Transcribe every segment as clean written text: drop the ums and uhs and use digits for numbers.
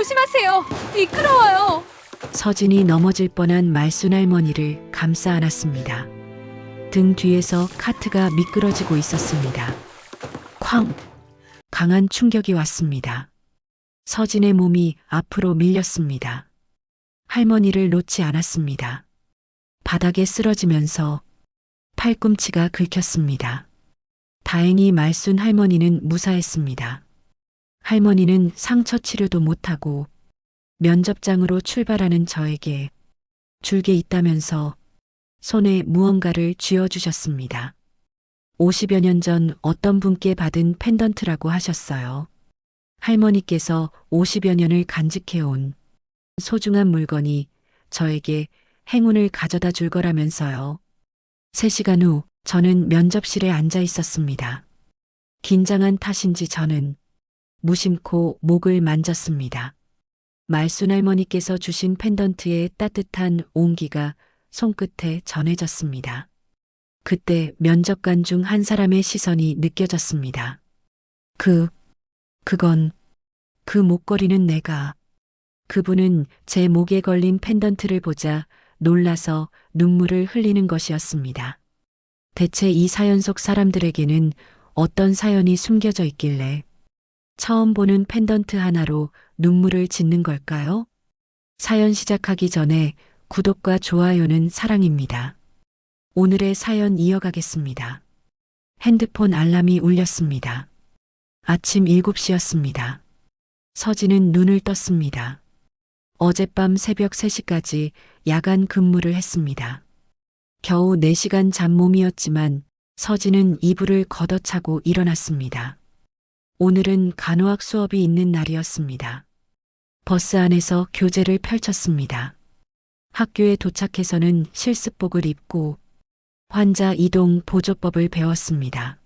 조심하세요. 미끄러워요. 서진이 넘어질 뻔한 말순 할머니를 감싸 안았습니다. 등 뒤에서 카트가 미끄러지고 있었습니다. 쾅! 강한 충격이 왔습니다. 서진의 몸이 앞으로 밀렸습니다. 할머니를 놓지 않았습니다. 바닥에 쓰러지면서 팔꿈치가 긁혔습니다. 다행히 말순 할머니는 무사했습니다. 할머니는 상처 치료도 못하고 면접장으로 출발하는 저에게 줄게 있다면서 손에 무언가를 쥐어주셨습니다. 50여 년 전 어떤 분께 받은 펜던트라고 하셨어요. 할머니께서 50여 년을 간직해온 소중한 물건이 저에게 행운을 가져다 줄 거라면서요. 3시간 후 저는 면접실에 앉아 있었습니다. 긴장한 탓인지 저는 무심코 목을 만졌습니다. 말순 할머니께서 주신 펜던트의 따뜻한 온기가 손끝에 전해졌습니다. 그때 면접관 중 한 사람의 시선이 느껴졌습니다. 그건 그 목걸이는 내가. 그분은 제 목에 걸린 펜던트를 보자 놀라서 눈물을 흘리는 것이었습니다. 대체 이 사연 속 사람들에게는 어떤 사연이 숨겨져 있길래 처음 보는 펜던트 하나로 눈물을 짓는 걸까요? 사연 시작하기 전에 구독과 좋아요는 사랑입니다. 오늘의 사연 이어가겠습니다. 핸드폰 알람이 울렸습니다. 아침 7시였습니다. 서진은 눈을 떴습니다. 어젯밤 새벽 3시까지 야간 근무를 했습니다. 겨우 4시간 잠몸이었지만 서진은 이불을 걷어차고 일어났습니다. 오늘은 간호학 수업이 있는 날이었습니다. 버스 안에서 교재를 펼쳤습니다. 학교에 도착해서는 실습복을 입고 환자 이동 보조법을 배웠습니다.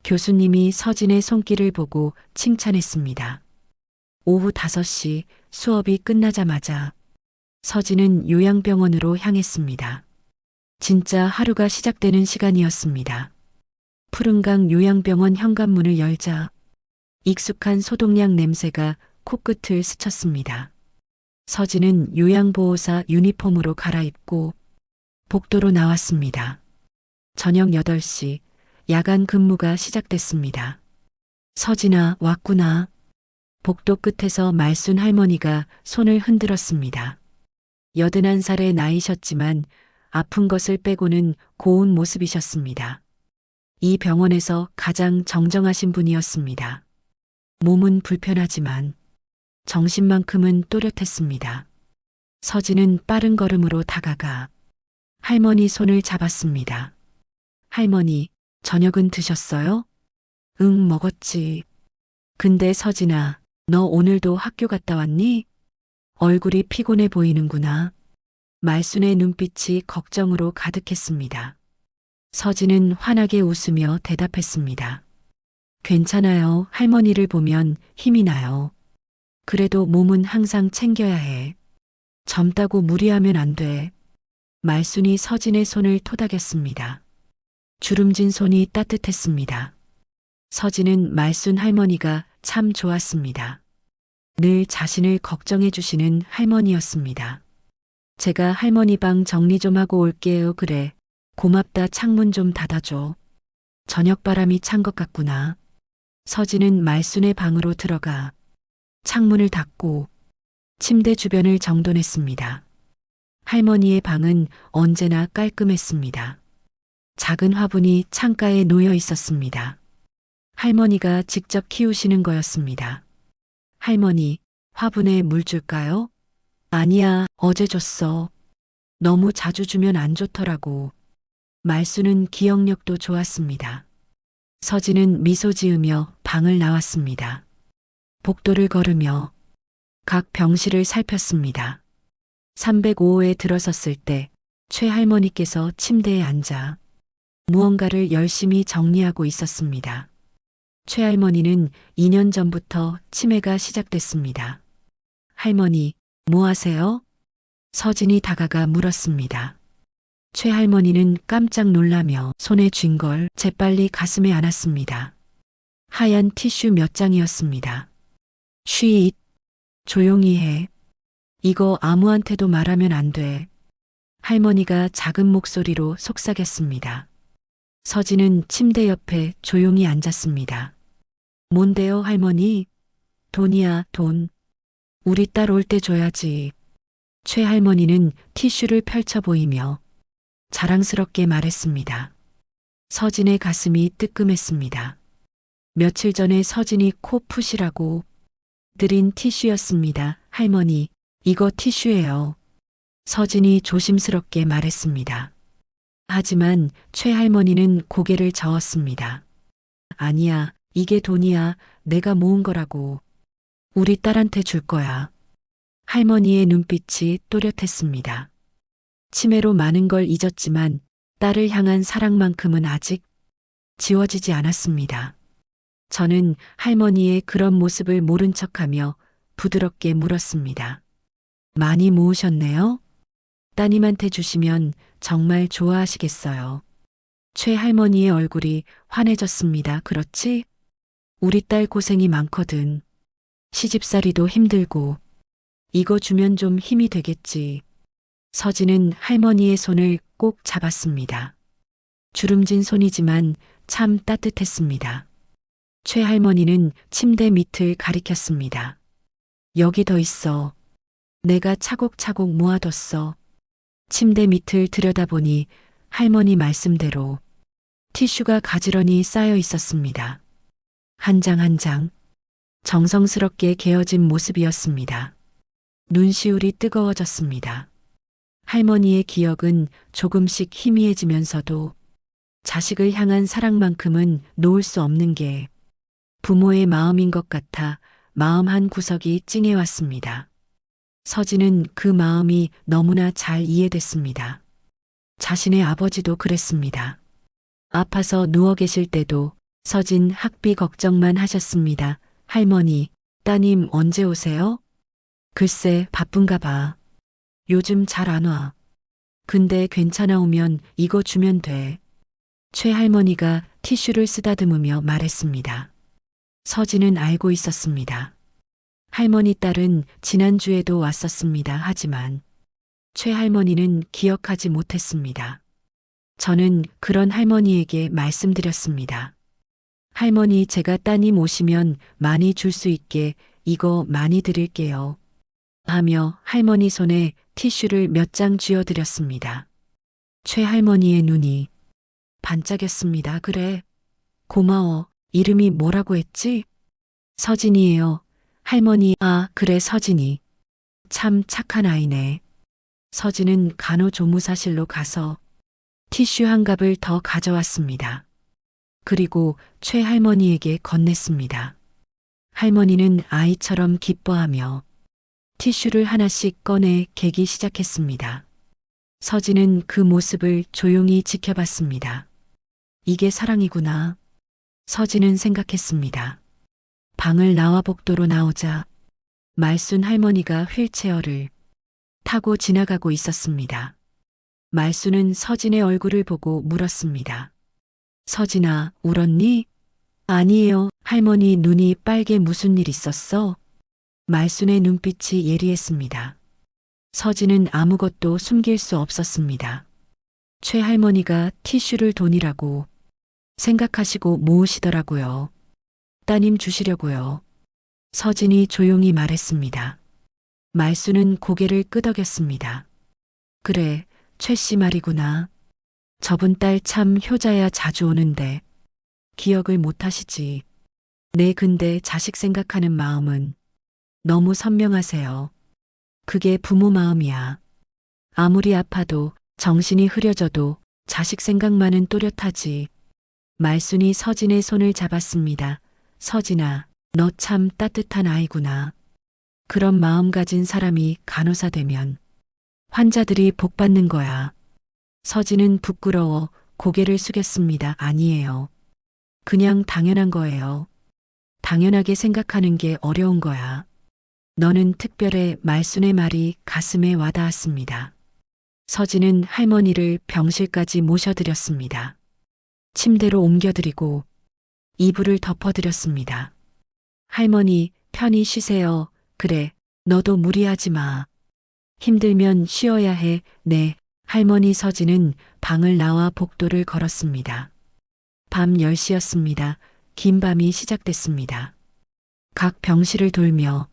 교수님이 서진의 손길을 보고 칭찬했습니다. 오후 5시 수업이 끝나자마자 서진은 요양병원으로 향했습니다. 진짜 하루가 시작되는 시간이었습니다. 푸른강 요양병원 현관문을 열자 익숙한 소독약 냄새가 코끝을 스쳤습니다. 서진은 요양보호사 유니폼으로 갈아입고 복도로 나왔습니다. 저녁 8시 야간 근무가 시작됐습니다. 서진아, 왔구나. 복도 끝에서 말순 할머니가 손을 흔들었습니다. 81살의 나이셨지만 아픈 것을 빼고는 고운 모습이셨습니다. 이 병원에서 가장 정정하신 분이었습니다. 몸은 불편하지만 정신만큼은 또렷했습니다. 서진은 빠른 걸음으로 다가가 할머니 손을 잡았습니다. 할머니, 저녁은 드셨어요? 응, 먹었지. 근데 서진아, 너 오늘도 학교 갔다 왔니? 얼굴이 피곤해 보이는구나. 말순의 눈빛이 걱정으로 가득했습니다. 서진은 환하게 웃으며 대답했습니다. 괜찮아요. 할머니를 보면 힘이 나요. 그래도 몸은 항상 챙겨야 해. 젊다고 무리하면 안 돼. 말순이 서진의 손을 토닥였습니다. 주름진 손이 따뜻했습니다. 서진은 말순 할머니가 참 좋았습니다. 늘 자신을 걱정해 주시는 할머니였습니다. 제가 할머니 방 정리 좀 하고 올게요. 그래. 고맙다. 창문 좀 닫아줘. 저녁 바람이 찬 것 같구나. 서진은 말순의 방으로 들어가 창문을 닫고 침대 주변을 정돈했습니다. 할머니의 방은 언제나 깔끔했습니다. 작은 화분이 창가에 놓여 있었습니다. 할머니가 직접 키우시는 거였습니다. 할머니, 화분에 물 줄까요? 아니야, 어제 줬어. 너무 자주 주면 안 좋더라고. 말순은 기억력도 좋았습니다. 서진은 미소 지으며 방을 나왔습니다. 복도를 걸으며 각 병실을 살폈습니다. 305호에 들어섰을 때 최 할머니께서 침대에 앉아 무언가를 열심히 정리하고 있었습니다. 최 할머니는 2년 전부터 치매가 시작됐습니다. 할머니, 뭐 하세요? 서진이 다가가 물었습니다. 최 할머니는 깜짝 놀라며 손에 쥔 걸 재빨리 가슴에 안았습니다. 하얀 티슈 몇 장이었습니다. 쉿. 조용히 해. 이거 아무한테도 말하면 안 돼. 할머니가 작은 목소리로 속삭였습니다. 서진은 침대 옆에 조용히 앉았습니다. 뭔데요, 할머니? 돈이야, 돈. 우리 딸 올 때 줘야지. 최 할머니는 티슈를 펼쳐 보이며 자랑스럽게 말했습니다. 서진의 가슴이 뜨끔했습니다. 며칠 전에 서진이 코 푸시라고 드린 티슈였습니다. 할머니, 이거 티슈예요. 서진이 조심스럽게 말했습니다. 하지만 최 할머니는 고개를 저었습니다. 아니야, 이게 돈이야. 내가 모은 거라고. 우리 딸한테 줄 거야. 할머니의 눈빛이 또렷했습니다. 치매로 많은 걸 잊었지만 딸을 향한 사랑만큼은 아직 지워지지 않았습니다. 저는 할머니의 그런 모습을 모른 척하며 부드럽게 물었습니다. 많이 모으셨네요? 따님한테 주시면 정말 좋아하시겠어요. 최 할머니의 얼굴이 환해졌습니다. 그렇지? 우리 딸 고생이 많거든. 시집살이도 힘들고. 이거 주면 좀 힘이 되겠지. 서진은 할머니의 손을 꼭 잡았습니다. 주름진 손이지만 참 따뜻했습니다. 최 할머니는 침대 밑을 가리켰습니다. 여기 더 있어. 내가 차곡차곡 모아뒀어. 침대 밑을 들여다보니 할머니 말씀대로 티슈가 가지런히 쌓여 있었습니다. 한 장 한 장 정성스럽게 개어진 모습이었습니다. 눈시울이 뜨거워졌습니다. 할머니의 기억은 조금씩 희미해지면서도 자식을 향한 사랑만큼은 놓을 수 없는 게 부모의 마음인 것 같아 마음 한 구석이 찡해왔습니다. 서진은 그 마음이 너무나 잘 이해됐습니다. 자신의 아버지도 그랬습니다. 아파서 누워 계실 때도 서진 학비 걱정만 하셨습니다. 할머니, 따님 언제 오세요? 글쎄, 바쁜가 봐. 요즘 잘 안 와. 근데 괜찮아 오면 이거 주면 돼. 최 할머니가 티슈를 쓰다듬으며 말했습니다. 서진은 알고 있었습니다. 할머니 딸은 지난주에도 왔었습니다. 하지만 최 할머니는 기억하지 못했습니다. 저는 그런 할머니에게 말씀드렸습니다. 할머니, 제가 따님 오시면 많이 줄 수 있게 이거 많이 드릴게요. 하며 할머니 손에 티슈를 몇 장 쥐어드렸습니다. 최 할머니의 눈이 반짝였습니다. 그래. 고마워. 이름이 뭐라고 했지? 서진이에요. 할머니, 아, 그래, 서진이. 참 착한 아이네. 서진은 간호조무사실로 가서 티슈 한 갑을 더 가져왔습니다. 그리고 최 할머니에게 건넸습니다. 할머니는 아이처럼 기뻐하며 티슈를 하나씩 꺼내 개기 시작했습니다. 서진은 그 모습을 조용히 지켜봤습니다. 이게 사랑이구나. 서진은 생각했습니다. 방을 나와 복도로 나오자 말순 할머니가 휠체어를 타고 지나가고 있었습니다. 말순은 서진의 얼굴을 보고 물었습니다. 서진아, 울었니? 아니에요. 할머니 눈이 빨개. 무슨 일 있었어? 말순의 눈빛이 예리했습니다. 서진은 아무것도 숨길 수 없었습니다. 최 할머니가 티슈를 돈이라고 생각하시고 모으시더라고요. 따님 주시려고요. 서진이 조용히 말했습니다. 말순은 고개를 끄덕였습니다. 그래, 최 씨 말이구나. 저분 딸 참 효자야. 자주 오는데 기억을 못 하시지. 네, 근데 자식 생각하는 마음은 너무 선명하세요. 그게 부모 마음이야. 아무리 아파도 정신이 흐려져도 자식 생각만은 또렷하지. 말순이 서진의 손을 잡았습니다. 서진아, 너 참 따뜻한 아이구나. 그런 마음 가진 사람이 간호사 되면 환자들이 복 받는 거야. 서진은 부끄러워 고개를 숙였습니다. 아니에요. 그냥 당연한 거예요. 당연하게 생각하는 게 어려운 거야. 너는 특별해. 말순의 말이 가슴에 와닿았습니다. 서진은 할머니를 병실까지 모셔드렸습니다. 침대로 옮겨드리고 이불을 덮어드렸습니다. 할머니, 편히 쉬세요. 그래, 너도 무리하지 마. 힘들면 쉬어야 해. 네. 할머니 서진은 방을 나와 복도를 걸었습니다. 밤 10시였습니다. 긴 밤이 시작됐습니다. 각 병실을 돌며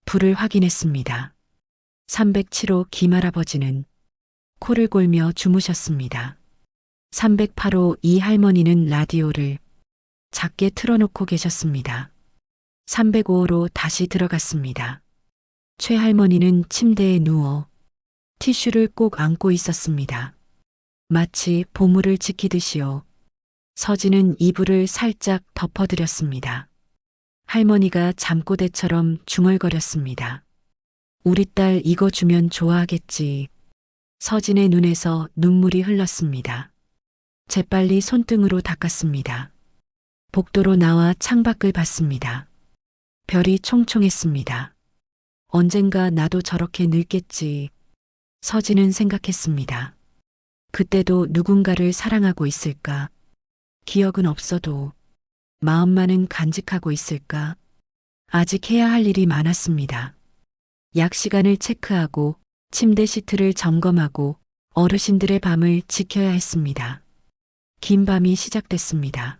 불을 확인했습니다. 307호 김할아버지는 코를 골며 주무셨습니다. 308호 이 할머니는 라디오를 작게 틀어놓고 계셨습니다. 305호로 다시 들어갔습니다. 최 할머니는 침대에 누워 티슈를 꼭 안고 있었습니다. 마치 보물을 지키듯이요. 서진은 이불을 살짝 덮어드렸습니다. 할머니가 잠꼬대처럼 중얼거렸습니다. 우리 딸 이거 주면 좋아하겠지. 서진의 눈에서 눈물이 흘렀습니다. 재빨리 손등으로 닦았습니다. 복도로 나와 창밖을 봤습니다. 별이 총총했습니다. 언젠가 나도 저렇게 늙겠지. 서진은 생각했습니다. 그때도 누군가를 사랑하고 있을까? 기억은 없어도 마음만은 간직하고 있을까? 아직 해야 할 일이 많았습니다. 약 시간을 체크하고 침대 시트를 점검하고 어르신들의 밤을 지켜야 했습니다. 긴 밤이 시작됐습니다.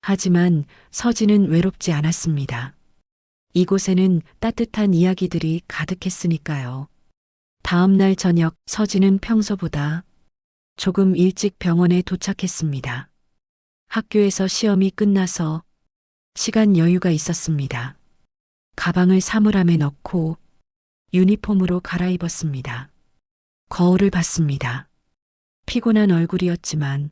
하지만 서진은 외롭지 않았습니다. 이곳에는 따뜻한 이야기들이 가득했으니까요. 다음 날 저녁 서진은 평소보다 조금 일찍 병원에 도착했습니다. 학교에서 시험이 끝나서 시간 여유가 있었습니다. 가방을 사물함에 넣고 유니폼으로 갈아입었습니다. 거울을 봤습니다. 피곤한 얼굴이었지만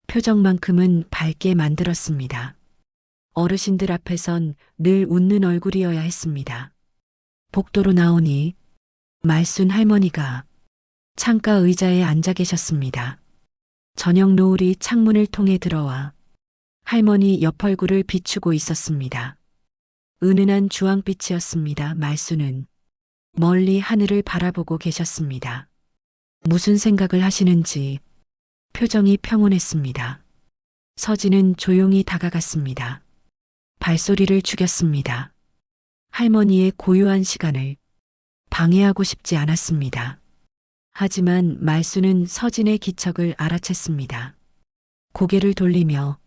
표정만큼은 밝게 만들었습니다. 어르신들 앞에선 늘 웃는 얼굴이어야 했습니다. 복도로 나오니 말순 할머니가 창가 의자에 앉아 계셨습니다. 저녁 노을이 창문을 통해 들어와 할머니 옆 얼굴을 비추고 있었습니다. 은은한 주황빛이었습니다. 말순은 멀리 하늘을 바라보고 계셨습니다. 무슨 생각을 하시는지 표정이 평온했습니다. 서진은 조용히 다가갔습니다. 발소리를 죽였습니다. 할머니의 고요한 시간을 방해하고 싶지 않았습니다. 하지만 말순은 서진의 기척을 알아챘습니다. 고개를 돌리며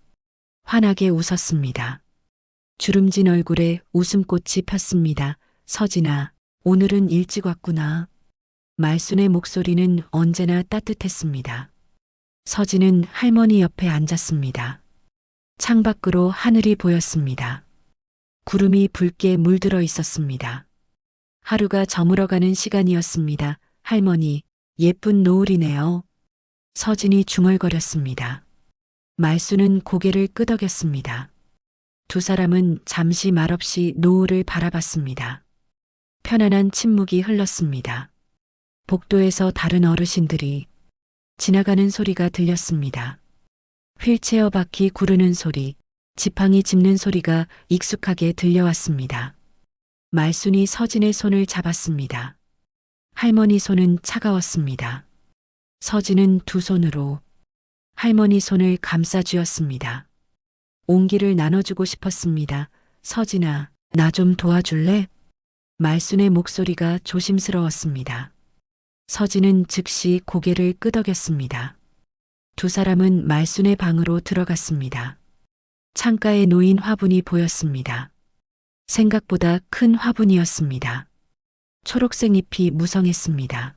환하게 웃었습니다. 주름진 얼굴에 웃음꽃이 폈습니다. 서진아, 오늘은 일찍 왔구나. 말순의 목소리는 언제나 따뜻했습니다. 서진은 할머니 옆에 앉았습니다. 창밖으로 하늘이 보였습니다. 구름이 붉게 물들어 있었습니다. 하루가 저물어가는 시간이었습니다. 할머니, 예쁜 노을이네요. 서진이 중얼거렸습니다. 말순은 고개를 끄덕였습니다. 두 사람은 잠시 말없이 노을을 바라봤습니다. 편안한 침묵이 흘렀습니다. 복도에서 다른 어르신들이 지나가는 소리가 들렸습니다. 휠체어 바퀴 구르는 소리, 지팡이 짚는 소리가 익숙하게 들려왔습니다. 말순이 서진의 손을 잡았습니다. 할머니 손은 차가웠습니다. 서진은 두 손으로 할머니 손을 감싸쥐었습니다. 온기를 나눠주고 싶었습니다. 서진아, 나 좀 도와줄래? 말순의 목소리가 조심스러웠습니다. 서진은 즉시 고개를 끄덕였습니다. 두 사람은 말순의 방으로 들어갔습니다. 창가에 놓인 화분이 보였습니다. 생각보다 큰 화분이었습니다. 초록색 잎이 무성했습니다.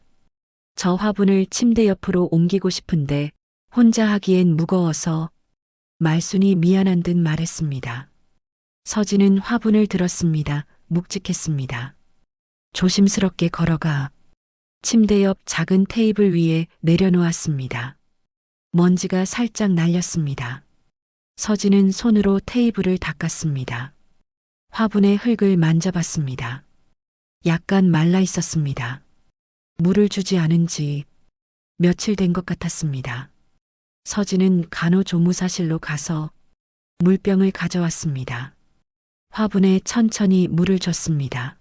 저 화분을 침대 옆으로 옮기고 싶은데 혼자 하기엔 무거워서 말순이 미안한 듯 말했습니다. 서진은 화분을 들었습니다. 묵직했습니다. 조심스럽게 걸어가 침대 옆 작은 테이블 위에 내려놓았습니다. 먼지가 살짝 날렸습니다. 서진은 손으로 테이블을 닦았습니다. 화분의 흙을 만져봤습니다. 약간 말라 있었습니다. 물을 주지 않은 지 며칠 된 것 같았습니다. 서진은 간호조무사실로 가서 물병을 가져왔습니다. 화분에 천천히 물을 줬습니다.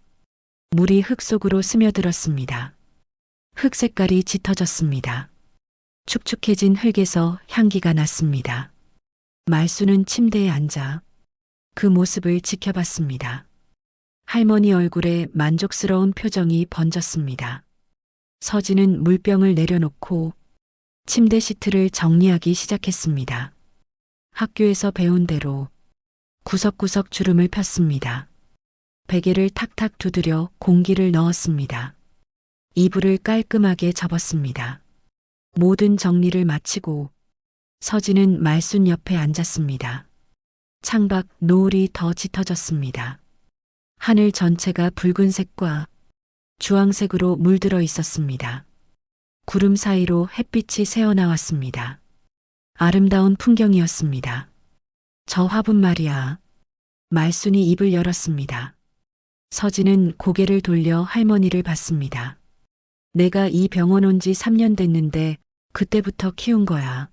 물이 흙 속으로 스며들었습니다. 흙 색깔이 짙어졌습니다. 축축해진 흙에서 향기가 났습니다. 말순은 침대에 앉아 그 모습을 지켜봤습니다. 할머니 얼굴에 만족스러운 표정이 번졌습니다. 서진은 물병을 내려놓고 침대 시트를 정리하기 시작했습니다. 학교에서 배운 대로 구석구석 주름을 폈습니다. 베개를 탁탁 두드려 공기를 넣었습니다. 이불을 깔끔하게 접었습니다. 모든 정리를 마치고 서진은 말순 옆에 앉았습니다. 창밖 노을이 더 짙어졌습니다. 하늘 전체가 붉은색과 주황색으로 물들어 있었습니다. 구름 사이로 햇빛이 새어나왔습니다. 아름다운 풍경이었습니다. 저 화분 말이야. 말순이 입을 열었습니다. 서진은 고개를 돌려 할머니를 봤습니다. 내가 이 병원 온 지 3년 됐는데 그때부터 키운 거야.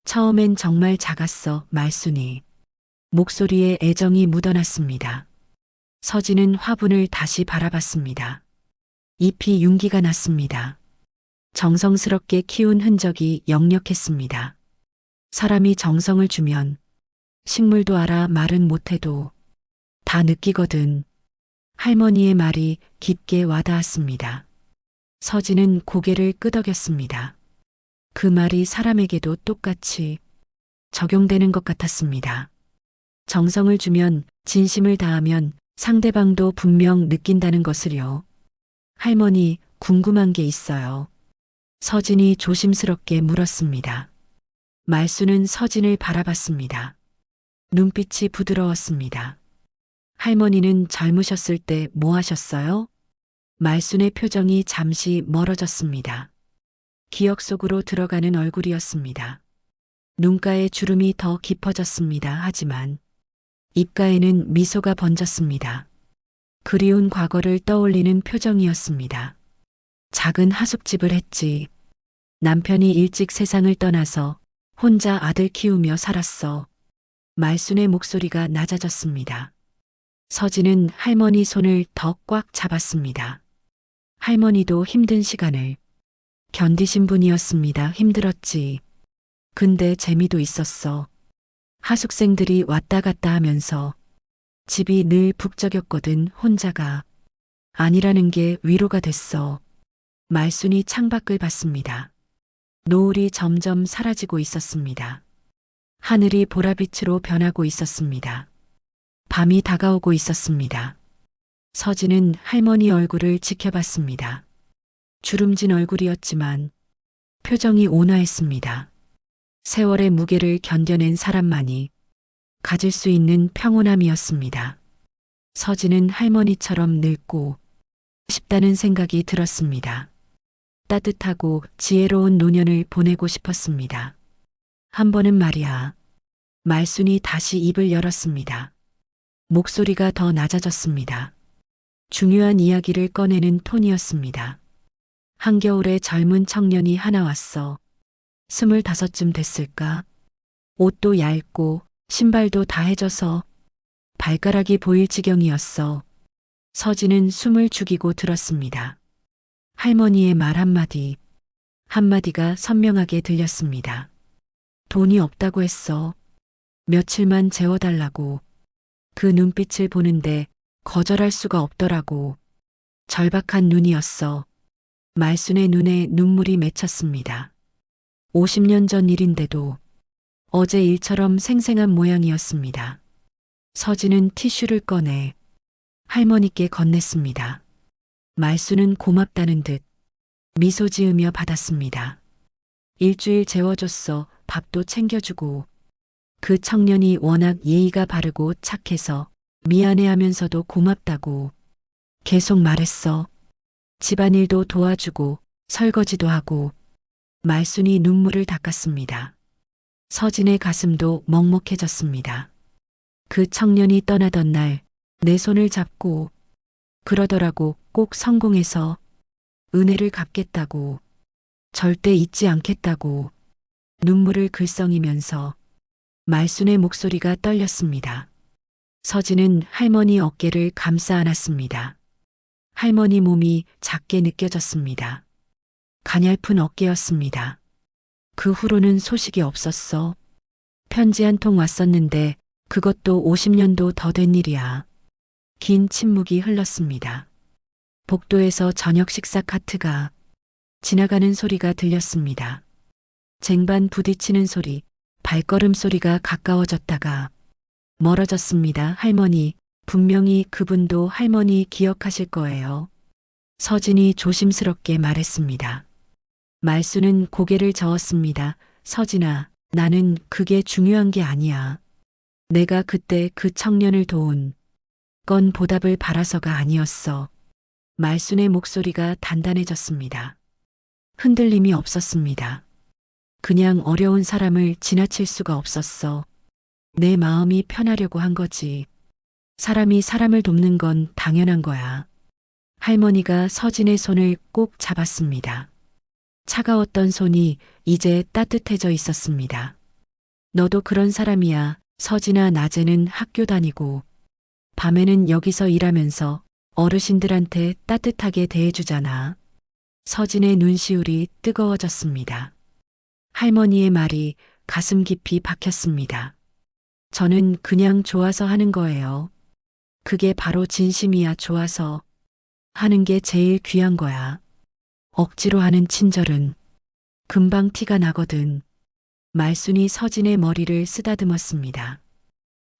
처음엔 정말 작았어, 말순이. 목소리에 애정이 묻어났습니다. 서진은 화분을 다시 바라봤습니다. 잎이 윤기가 났습니다. 정성스럽게 키운 흔적이 역력했습니다. 사람이 정성을 주면 식물도 알아 말은 못해도 다 느끼거든. 할머니의 말이 깊게 와닿았습니다. 서진은 고개를 끄덕였습니다. 그 말이 사람에게도 똑같이 적용되는 것 같았습니다. 정성을 주면, 진심을 다하면 상대방도 분명 느낀다는 것을요. 할머니, 궁금한 게 있어요. 서진이 조심스럽게 물었습니다. 말순은 서진을 바라봤습니다. 눈빛이 부드러웠습니다. 할머니는 젊으셨을 때 뭐 하셨어요? 말순의 표정이 잠시 멀어졌습니다. 기억 속으로 들어가는 얼굴이었습니다. 눈가에 주름이 더 깊어졌습니다. 하지만 입가에는 미소가 번졌습니다. 그리운 과거를 떠올리는 표정이었습니다. 작은 하숙집을 했지. 남편이 일찍 세상을 떠나서 혼자 아들 키우며 살았어. 말순의 목소리가 낮아졌습니다. 서진은 할머니 손을 더 꽉 잡았습니다. 할머니도 힘든 시간을 견디신 분이었습니다. 힘들었지. 근데 재미도 있었어. 하숙생들이 왔다 갔다 하면서 집이 늘 북적였거든. 혼자가 아니라는 게 위로가 됐어. 말순이 창밖을 봤습니다. 노을이 점점 사라지고 있었습니다. 하늘이 보라빛으로 변하고 있었습니다. 밤이 다가오고 있었습니다. 서진은 할머니 얼굴을 지켜봤습니다. 주름진 얼굴이었지만 표정이 온화했습니다. 세월의 무게를 견뎌낸 사람만이 가질 수 있는 평온함이었습니다. 서진은 할머니처럼 늙고 싶다는 생각이 들었습니다. 따뜻하고 지혜로운 노년을 보내고 싶었습니다. 한 번은 말이야. 말순이 다시 입을 열었습니다. 목소리가 더 낮아졌습니다. 중요한 이야기를 꺼내는 톤이었습니다. 한겨울에 젊은 청년이 하나 왔어. 25쯤 됐을까? 옷도 얇고 신발도 다 해져서 발가락이 보일 지경이었어. 서진은 숨을 죽이고 들었습니다. 할머니의 말 한마디, 한마디가 선명하게 들렸습니다. 돈이 없다고 했어. 며칠만 재워달라고. 그 눈빛을 보는데 거절할 수가 없더라고. 절박한 눈이었어. 말순의 눈에 눈물이 맺혔습니다. 50년 전 일인데도 어제 일처럼 생생한 모양이었습니다. 서진은 티슈를 꺼내 할머니께 건넸습니다. 말순은 고맙다는 듯 미소 지으며 받았습니다. 일주일 재워줬어. 밥도 챙겨주고. 그 청년이 워낙 예의가 바르고 착해서 미안해하면서도 고맙다고 계속 말했어. 집안일도 도와주고 설거지도 하고. 말순이 눈물을 닦았습니다. 서진의 가슴도 먹먹해졌습니다. 그 청년이 떠나던 날 내 손을 잡고 그러더라고. 꼭 성공해서 은혜를 갚겠다고. 절대 잊지 않겠다고. 눈물을 글썽이면서 말순의 목소리가 떨렸습니다. 서진은 할머니 어깨를 감싸 안았습니다. 할머니 몸이 작게 느껴졌습니다. 가냘픈 어깨였습니다. 그 후로는 소식이 없었어. 편지 한 통 왔었는데 그것도 50년도 더 된 일이야. 긴 침묵이 흘렀습니다. 복도에서 저녁 식사 카트가 지나가는 소리가 들렸습니다. 쟁반 부딪히는 소리, 발걸음 소리가 가까워졌다가 멀어졌습니다. 할머니, 분명히 그분도 할머니 기억하실 거예요. 서진이 조심스럽게 말했습니다. 말수는 고개를 저었습니다. 서진아, 나는 그게 중요한 게 아니야. 내가 그때 그 청년을 도운 건 보답을 바라서가 아니었어. 말순의 목소리가 단단해졌습니다. 흔들림이 없었습니다. 그냥 어려운 사람을 지나칠 수가 없었어. 내 마음이 편하려고 한 거지. 사람이 사람을 돕는 건 당연한 거야. 할머니가 서진의 손을 꼭 잡았습니다. 차가웠던 손이 이제 따뜻해져 있었습니다. 너도 그런 사람이야. 서진아, 낮에는 학교 다니고 밤에는 여기서 일하면서 어르신들한테 따뜻하게 대해주잖아. 서진의 눈시울이 뜨거워졌습니다. 할머니의 말이 가슴 깊이 박혔습니다. 저는 그냥 좋아서 하는 거예요. 그게 바로 진심이야. 좋아서 하는 게 제일 귀한 거야. 억지로 하는 친절은 금방 티가 나거든. 말순이 서진의 머리를 쓰다듬었습니다.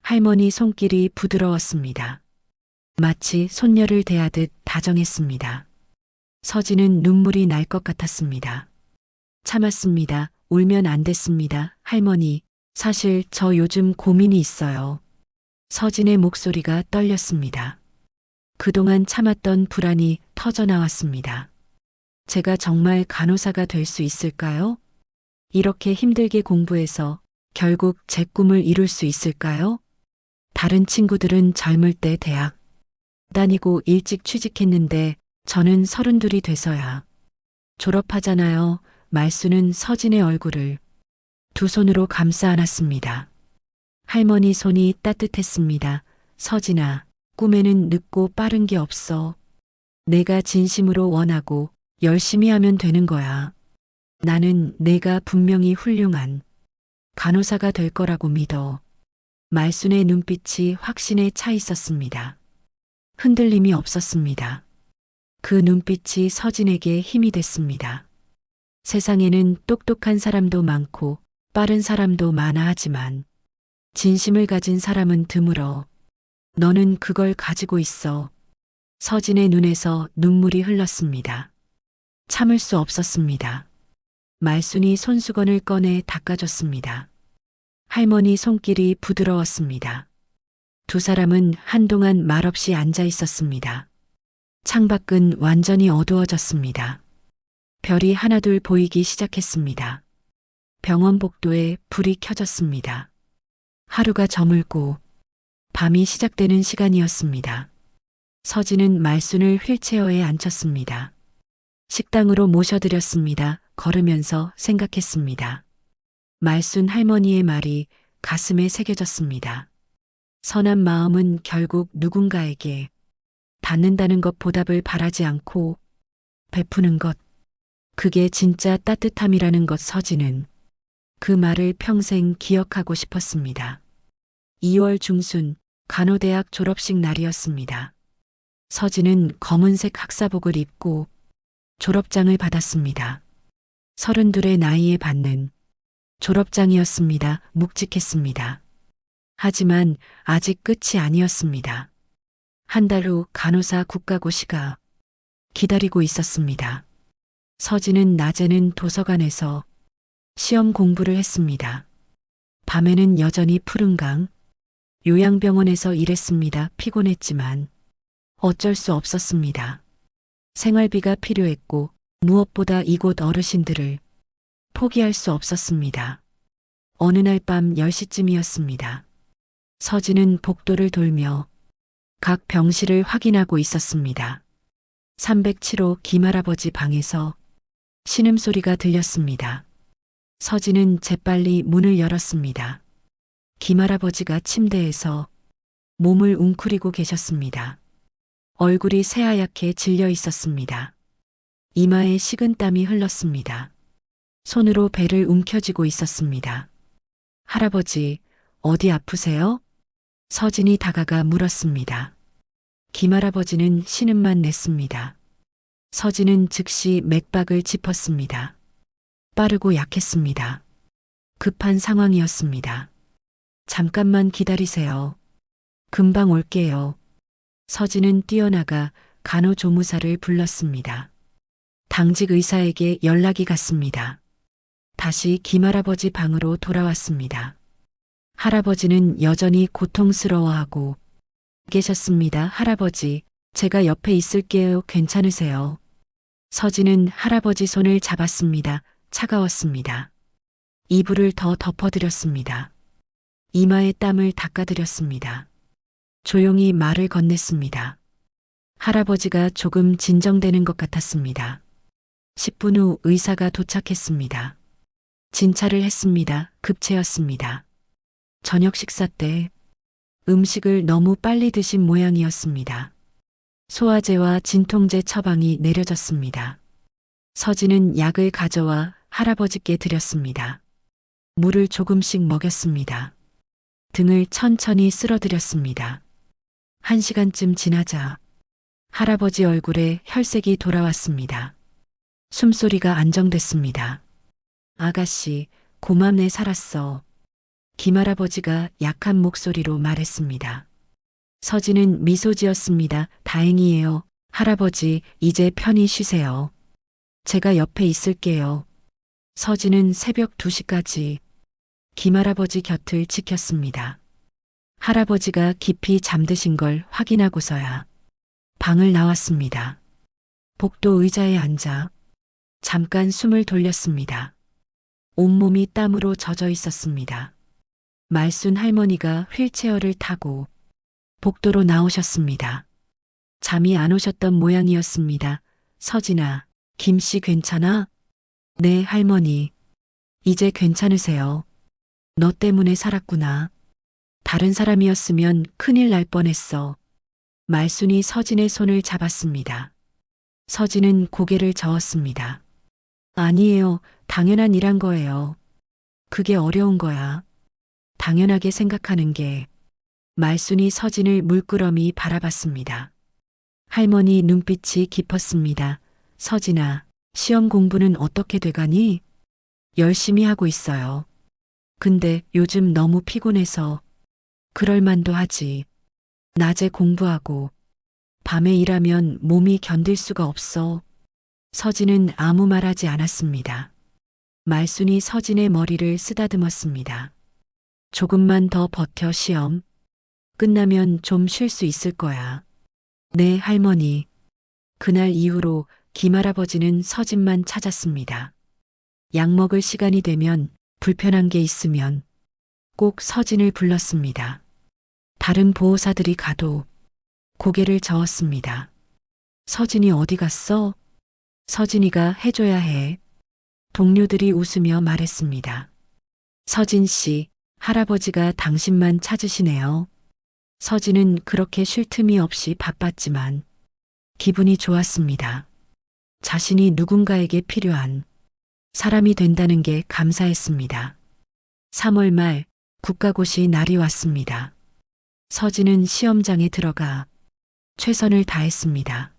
할머니 손길이 부드러웠습니다. 마치 손녀를 대하듯 다정했습니다. 서진은 눈물이 날 것 같았습니다. 참았습니다. 울면 안 됐습니다. 할머니, 사실 저 요즘 고민이 있어요. 서진의 목소리가 떨렸습니다. 그동안 참았던 불안이 터져나왔습니다. 제가 정말 간호사가 될 수 있을까요? 이렇게 힘들게 공부해서 결국 제 꿈을 이룰 수 있을까요? 다른 친구들은 젊을 때 대학 다니고 일찍 취직했는데 저는 32이 돼서야 졸업하잖아요. 말수는 서진의 얼굴을 두 손으로 감싸 안았습니다. 할머니 손이 따뜻했습니다. 서진아, 꿈에는 늦고 빠른 게 없어. 내가 진심으로 원하고 열심히 하면 되는 거야. 나는 내가 분명히 훌륭한 간호사가 될 거라고 믿어. 말순의 눈빛이 확신에 차 있었습니다. 흔들림이 없었습니다. 그 눈빛이 서진에게 힘이 됐습니다. 세상에는 똑똑한 사람도 많고 빠른 사람도 많아 하지만 진심을 가진 사람은 드물어. 너는 그걸 가지고 있어. 서진의 눈에서 눈물이 흘렀습니다. 참을 수 없었습니다. 말순이 손수건을 꺼내 닦아줬습니다. 할머니 손길이 부드러웠습니다. 두 사람은 한동안 말없이 앉아 있었습니다. 창밖은 완전히 어두워졌습니다. 별이 하나둘 보이기 시작했습니다. 병원 복도에 불이 켜졌습니다. 하루가 저물고 밤이 시작되는 시간이었습니다. 서진은 말순을 휠체어에 앉혔습니다. 식당으로 모셔드렸습니다. 걸으면서 생각했습니다. 말순 할머니의 말이 가슴에 새겨졌습니다. 선한 마음은 결국 누군가에게 닿는다는 것, 보답을 바라지 않고 베푸는 것, 그게 진짜 따뜻함이라는 것. 서진은 그 말을 평생 기억하고 싶었습니다. 2월 중순 간호대학 졸업식 날이었습니다. 서진은 검은색 학사복을 입고 졸업장을 받았습니다. 32의 나이에 받는 졸업장이었습니다. 묵직했습니다. 하지만 아직 끝이 아니었습니다. 한 달 후 간호사 국가고시가 기다리고 있었습니다. 서진은 낮에는 도서관에서 시험 공부를 했습니다. 밤에는 여전히 푸른 강, 요양병원에서 일했습니다. 피곤했지만 어쩔 수 없었습니다. 생활비가 필요했고 무엇보다 이곳 어르신들을 포기할 수 없었습니다. 어느 날 밤 10시쯤이었습니다. 서진은 복도를 돌며 각 병실을 확인하고 있었습니다. 307호 김할아버지 방에서 신음소리가 들렸습니다. 서진은 재빨리 문을 열었습니다. 김할아버지가 침대에서 몸을 웅크리고 계셨습니다. 얼굴이 새하얗게 질려 있었습니다. 이마에 식은땀이 흘렀습니다. 손으로 배를 움켜쥐고 있었습니다. 할아버지, 어디 아프세요? 서진이 다가가 물었습니다. 김할아버지는 신음만 냈습니다. 서진은 즉시 맥박을 짚었습니다. 빠르고 약했습니다. 급한 상황이었습니다. 잠깐만 기다리세요. 금방 올게요. 서진은 뛰어나가 간호조무사를 불렀습니다. 당직 의사에게 연락이 갔습니다. 다시 김할아버지 방으로 돌아왔습니다. 할아버지는 여전히 고통스러워하고 계셨습니다. 할아버지, 제가 옆에 있을게요. 괜찮으세요? 서진은 할아버지 손을 잡았습니다. 차가웠습니다. 이불을 더 덮어드렸습니다. 이마에 땀을 닦아드렸습니다. 조용히 말을 건넸습니다. 할아버지가 조금 진정되는 것 같았습니다. 10분 후 의사가 도착했습니다. 진찰을 했습니다. 급체였습니다. 저녁 식사 때 음식을 너무 빨리 드신 모양이었습니다. 소화제와 진통제 처방이 내려졌습니다. 서진은 약을 가져와 할아버지께 드렸습니다. 물을 조금씩 먹였습니다. 등을 천천히 쓸어드렸습니다. 1시간쯤 지나자 할아버지 얼굴에 혈색이 돌아왔습니다. 숨소리가 안정됐습니다. 아가씨, 고맙네 살았어. 김할아버지가 약한 목소리로 말했습니다. 서진은 미소 지었습니다. 다행이에요. 할아버지, 이제 편히 쉬세요. 제가 옆에 있을게요. 서진은 새벽 2시까지 김할아버지 곁을 지켰습니다. 할아버지가 깊이 잠드신 걸 확인하고서야 방을 나왔습니다. 복도 의자에 앉아 잠깐 숨을 돌렸습니다. 온몸이 땀으로 젖어 있었습니다. 말순 할머니가 휠체어를 타고 복도로 나오셨습니다. 잠이 안 오셨던 모양이었습니다. 서진아, 김씨 괜찮아? 네, 할머니. 이제 괜찮으세요? 너 때문에 살았구나. 다른 사람이었으면 큰일 날 뻔했어. 말순이 서진의 손을 잡았습니다. 서진은 고개를 저었습니다. 아니에요. 당연한 일한 거예요. 그게 어려운 거야. 당연하게 생각하는 게. 말순이 서진을 물끄러미 바라봤습니다. 할머니 눈빛이 깊었습니다. 서진아, 시험 공부는 어떻게 돼가니? 열심히 하고 있어요. 근데 요즘 너무 피곤해서 그럴 만도 하지. 낮에 공부하고 밤에 일하면 몸이 견딜 수가 없어. 서진은 아무 말하지 않았습니다. 말순이 서진의 머리를 쓰다듬었습니다. 조금만 더 버텨 시험. 끝나면 좀 쉴 수 있을 거야. 네, 할머니. 그날 이후로 김할아버지는 서진만 찾았습니다. 약 먹을 시간이 되면 불편한 게 있으면 꼭 서진을 불렀습니다. 다른 보호사들이 가도 고개를 저었습니다. 서진이 어디 갔어? 서진이가 해줘야 해. 동료들이 웃으며 말했습니다. 서진 씨, 할아버지가 당신만 찾으시네요. 서진은 그렇게 쉴 틈이 없이 바빴지만 기분이 좋았습니다. 자신이 누군가에게 필요한 사람이 된다는 게 감사했습니다. 3월 말 국가고시 날이 왔습니다. 서진은 시험장에 들어가 최선을 다했습니다.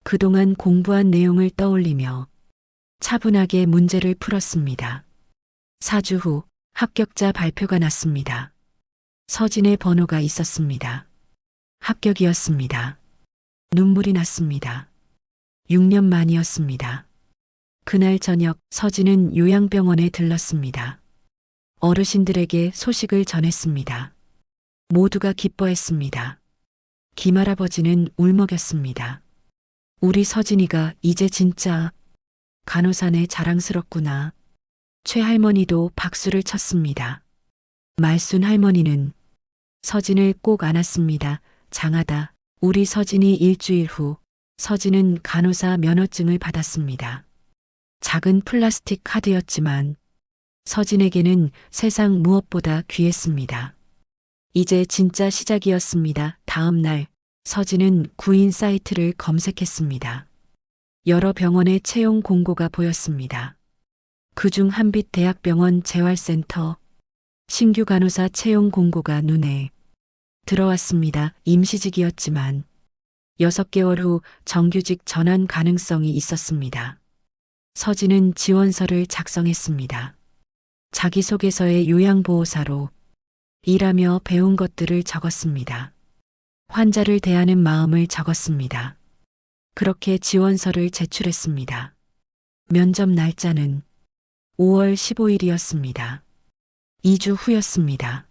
그동안 공부한 내용을 떠올리며 차분하게 문제를 풀었습니다. 4주 후 합격자 발표가 났습니다. 서진의 번호가 있었습니다. 합격이었습니다. 눈물이 났습니다. 6년 만이었습니다. 그날 저녁 서진은 요양병원에 들렀습니다. 어르신들에게 소식을 전했습니다. 모두가 기뻐했습니다. 김할아버지는 울먹였습니다. 우리 서진이가 이제 진짜 간호사네 자랑스럽구나. 최할머니도 박수를 쳤습니다. 말순 할머니는 서진을 꼭 안았습니다. 장하다. 우리 서진이 일주일 후 서진은 간호사 면허증을 받았습니다. 작은 플라스틱 카드였지만 서진에게는 세상 무엇보다 귀했습니다. 이제 진짜 시작이었습니다. 다음 날 서진은 구인 사이트를 검색했습니다. 여러 병원의 채용 공고가 보였습니다. 그중 한빛 대학병원 재활센터 신규 간호사 채용 공고가 눈에 들어왔습니다. 임시직이었지만 6개월 후 정규직 전환 가능성이 있었습니다. 서진은 지원서를 작성했습니다. 자기소개서에 요양보호사로 일하며 배운 것들을 적었습니다. 환자를 대하는 마음을 적었습니다. 그렇게 지원서를 제출했습니다. 면접 날짜는 5월 15일이었습니다. 2주 후였습니다.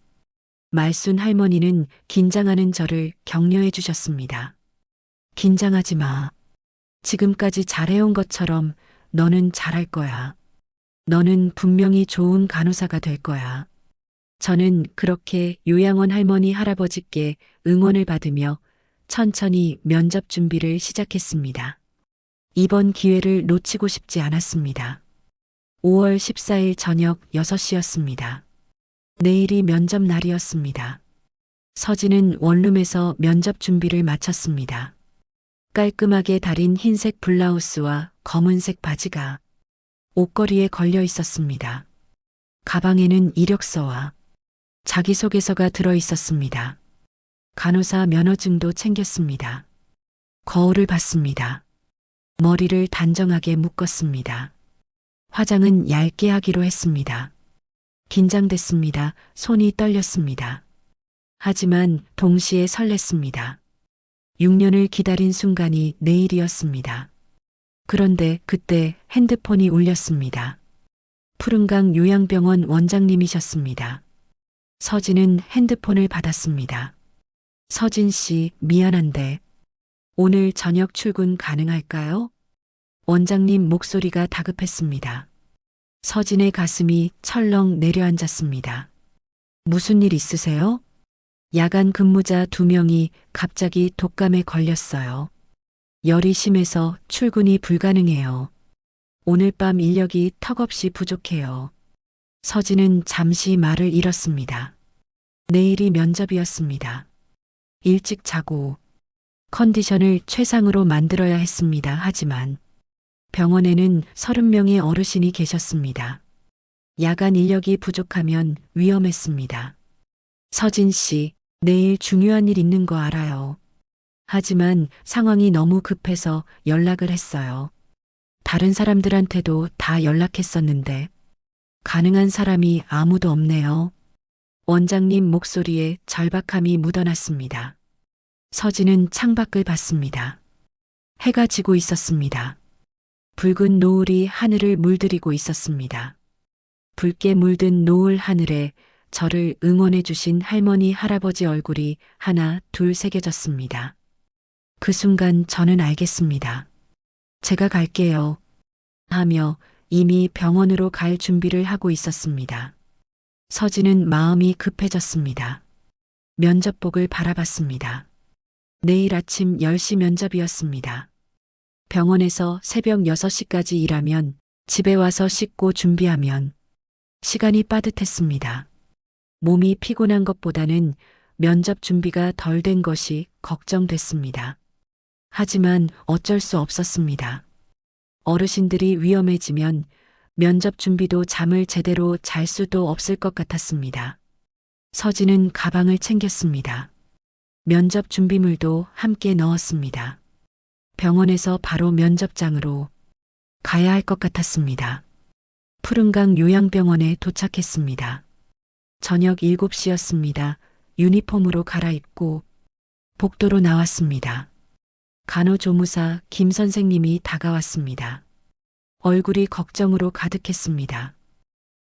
말순 할머니는 긴장하는 저를 격려해 주셨습니다. 긴장하지 마. 지금까지 잘해온 것처럼 너는 잘할 거야. 너는 분명히 좋은 간호사가 될 거야. 저는 그렇게 요양원 할머니 할아버지께 응원을 받으며 천천히 면접 준비를 시작했습니다. 이번 기회를 놓치고 싶지 않았습니다. 5월 14일 저녁 6시였습니다. 내일이 면접 날이었습니다. 서진은 원룸에서 면접 준비를 마쳤습니다. 깔끔하게 다린 흰색 블라우스와 검은색 바지가 옷걸이에 걸려 있었습니다. 가방에는 이력서와 자기소개서가 들어 있었습니다. 간호사 면허증도 챙겼습니다. 거울을 봤습니다. 머리를 단정하게 묶었습니다. 화장은 얇게 하기로 했습니다. 긴장됐습니다. 손이 떨렸습니다. 하지만 동시에 설렜습니다. 6년을 기다린 순간이 내일이었습니다. 그런데 그때 핸드폰이 울렸습니다. 푸른강 요양병원 원장님이셨습니다. 서진은 핸드폰을 받았습니다. 서진 씨, 미안한데 오늘 저녁 출근 가능할까요? 원장님 목소리가 다급했습니다. 서진의 가슴이 철렁 내려앉았습니다. 무슨 일 있으세요? 야간 근무자 2명이 갑자기 독감에 걸렸어요. 열이 심해서 출근이 불가능해요. 오늘 밤 인력이 턱없이 부족해요. 서진은 잠시 말을 잃었습니다. 내일이 면접이었습니다. 일찍 자고 컨디션을 최상으로 만들어야 했습니다. 하지만 병원에는 30명의 어르신이 계셨습니다. 야간 인력이 부족하면 위험했습니다. 서진 씨, 내일 중요한 일 있는 거 알아요. 하지만 상황이 너무 급해서 연락을 했어요. 다른 사람들한테도 다 연락했었는데 가능한 사람이 아무도 없네요. 원장님 목소리에 절박함이 묻어났습니다. 서진은 창밖을 봤습니다. 해가 지고 있었습니다. 붉은 노을이 하늘을 물들이고 있었습니다. 붉게 물든 노을 하늘에 저를 응원해 주신 할머니 할아버지 얼굴이 하나 둘 새겨졌습니다. 그 순간 저는 알겠습니다. 제가 갈게요. 하며 이미 병원으로 갈 준비를 하고 있었습니다. 서진은 마음이 급해졌습니다. 면접복을 바라봤습니다. 내일 아침 10시 면접이었습니다. 병원에서 새벽 6시까지 일하면 집에 와서 씻고 준비하면 시간이 빠듯했습니다. 몸이 피곤한 것보다는 면접 준비가 덜 된 것이 걱정됐습니다. 하지만 어쩔 수 없었습니다. 어르신들이 위험해지면 면접 준비도 잠을 제대로 잘 수도 없을 것 같았습니다. 서진은 가방을 챙겼습니다. 면접 준비물도 함께 넣었습니다. 병원에서 바로 면접장으로 가야 할 것 같았습니다. 푸른강 요양병원에 도착했습니다. 저녁 7시였습니다. 유니폼으로 갈아입고 복도로 나왔습니다. 간호조무사 김 선생님이 다가왔습니다. 얼굴이 걱정으로 가득했습니다.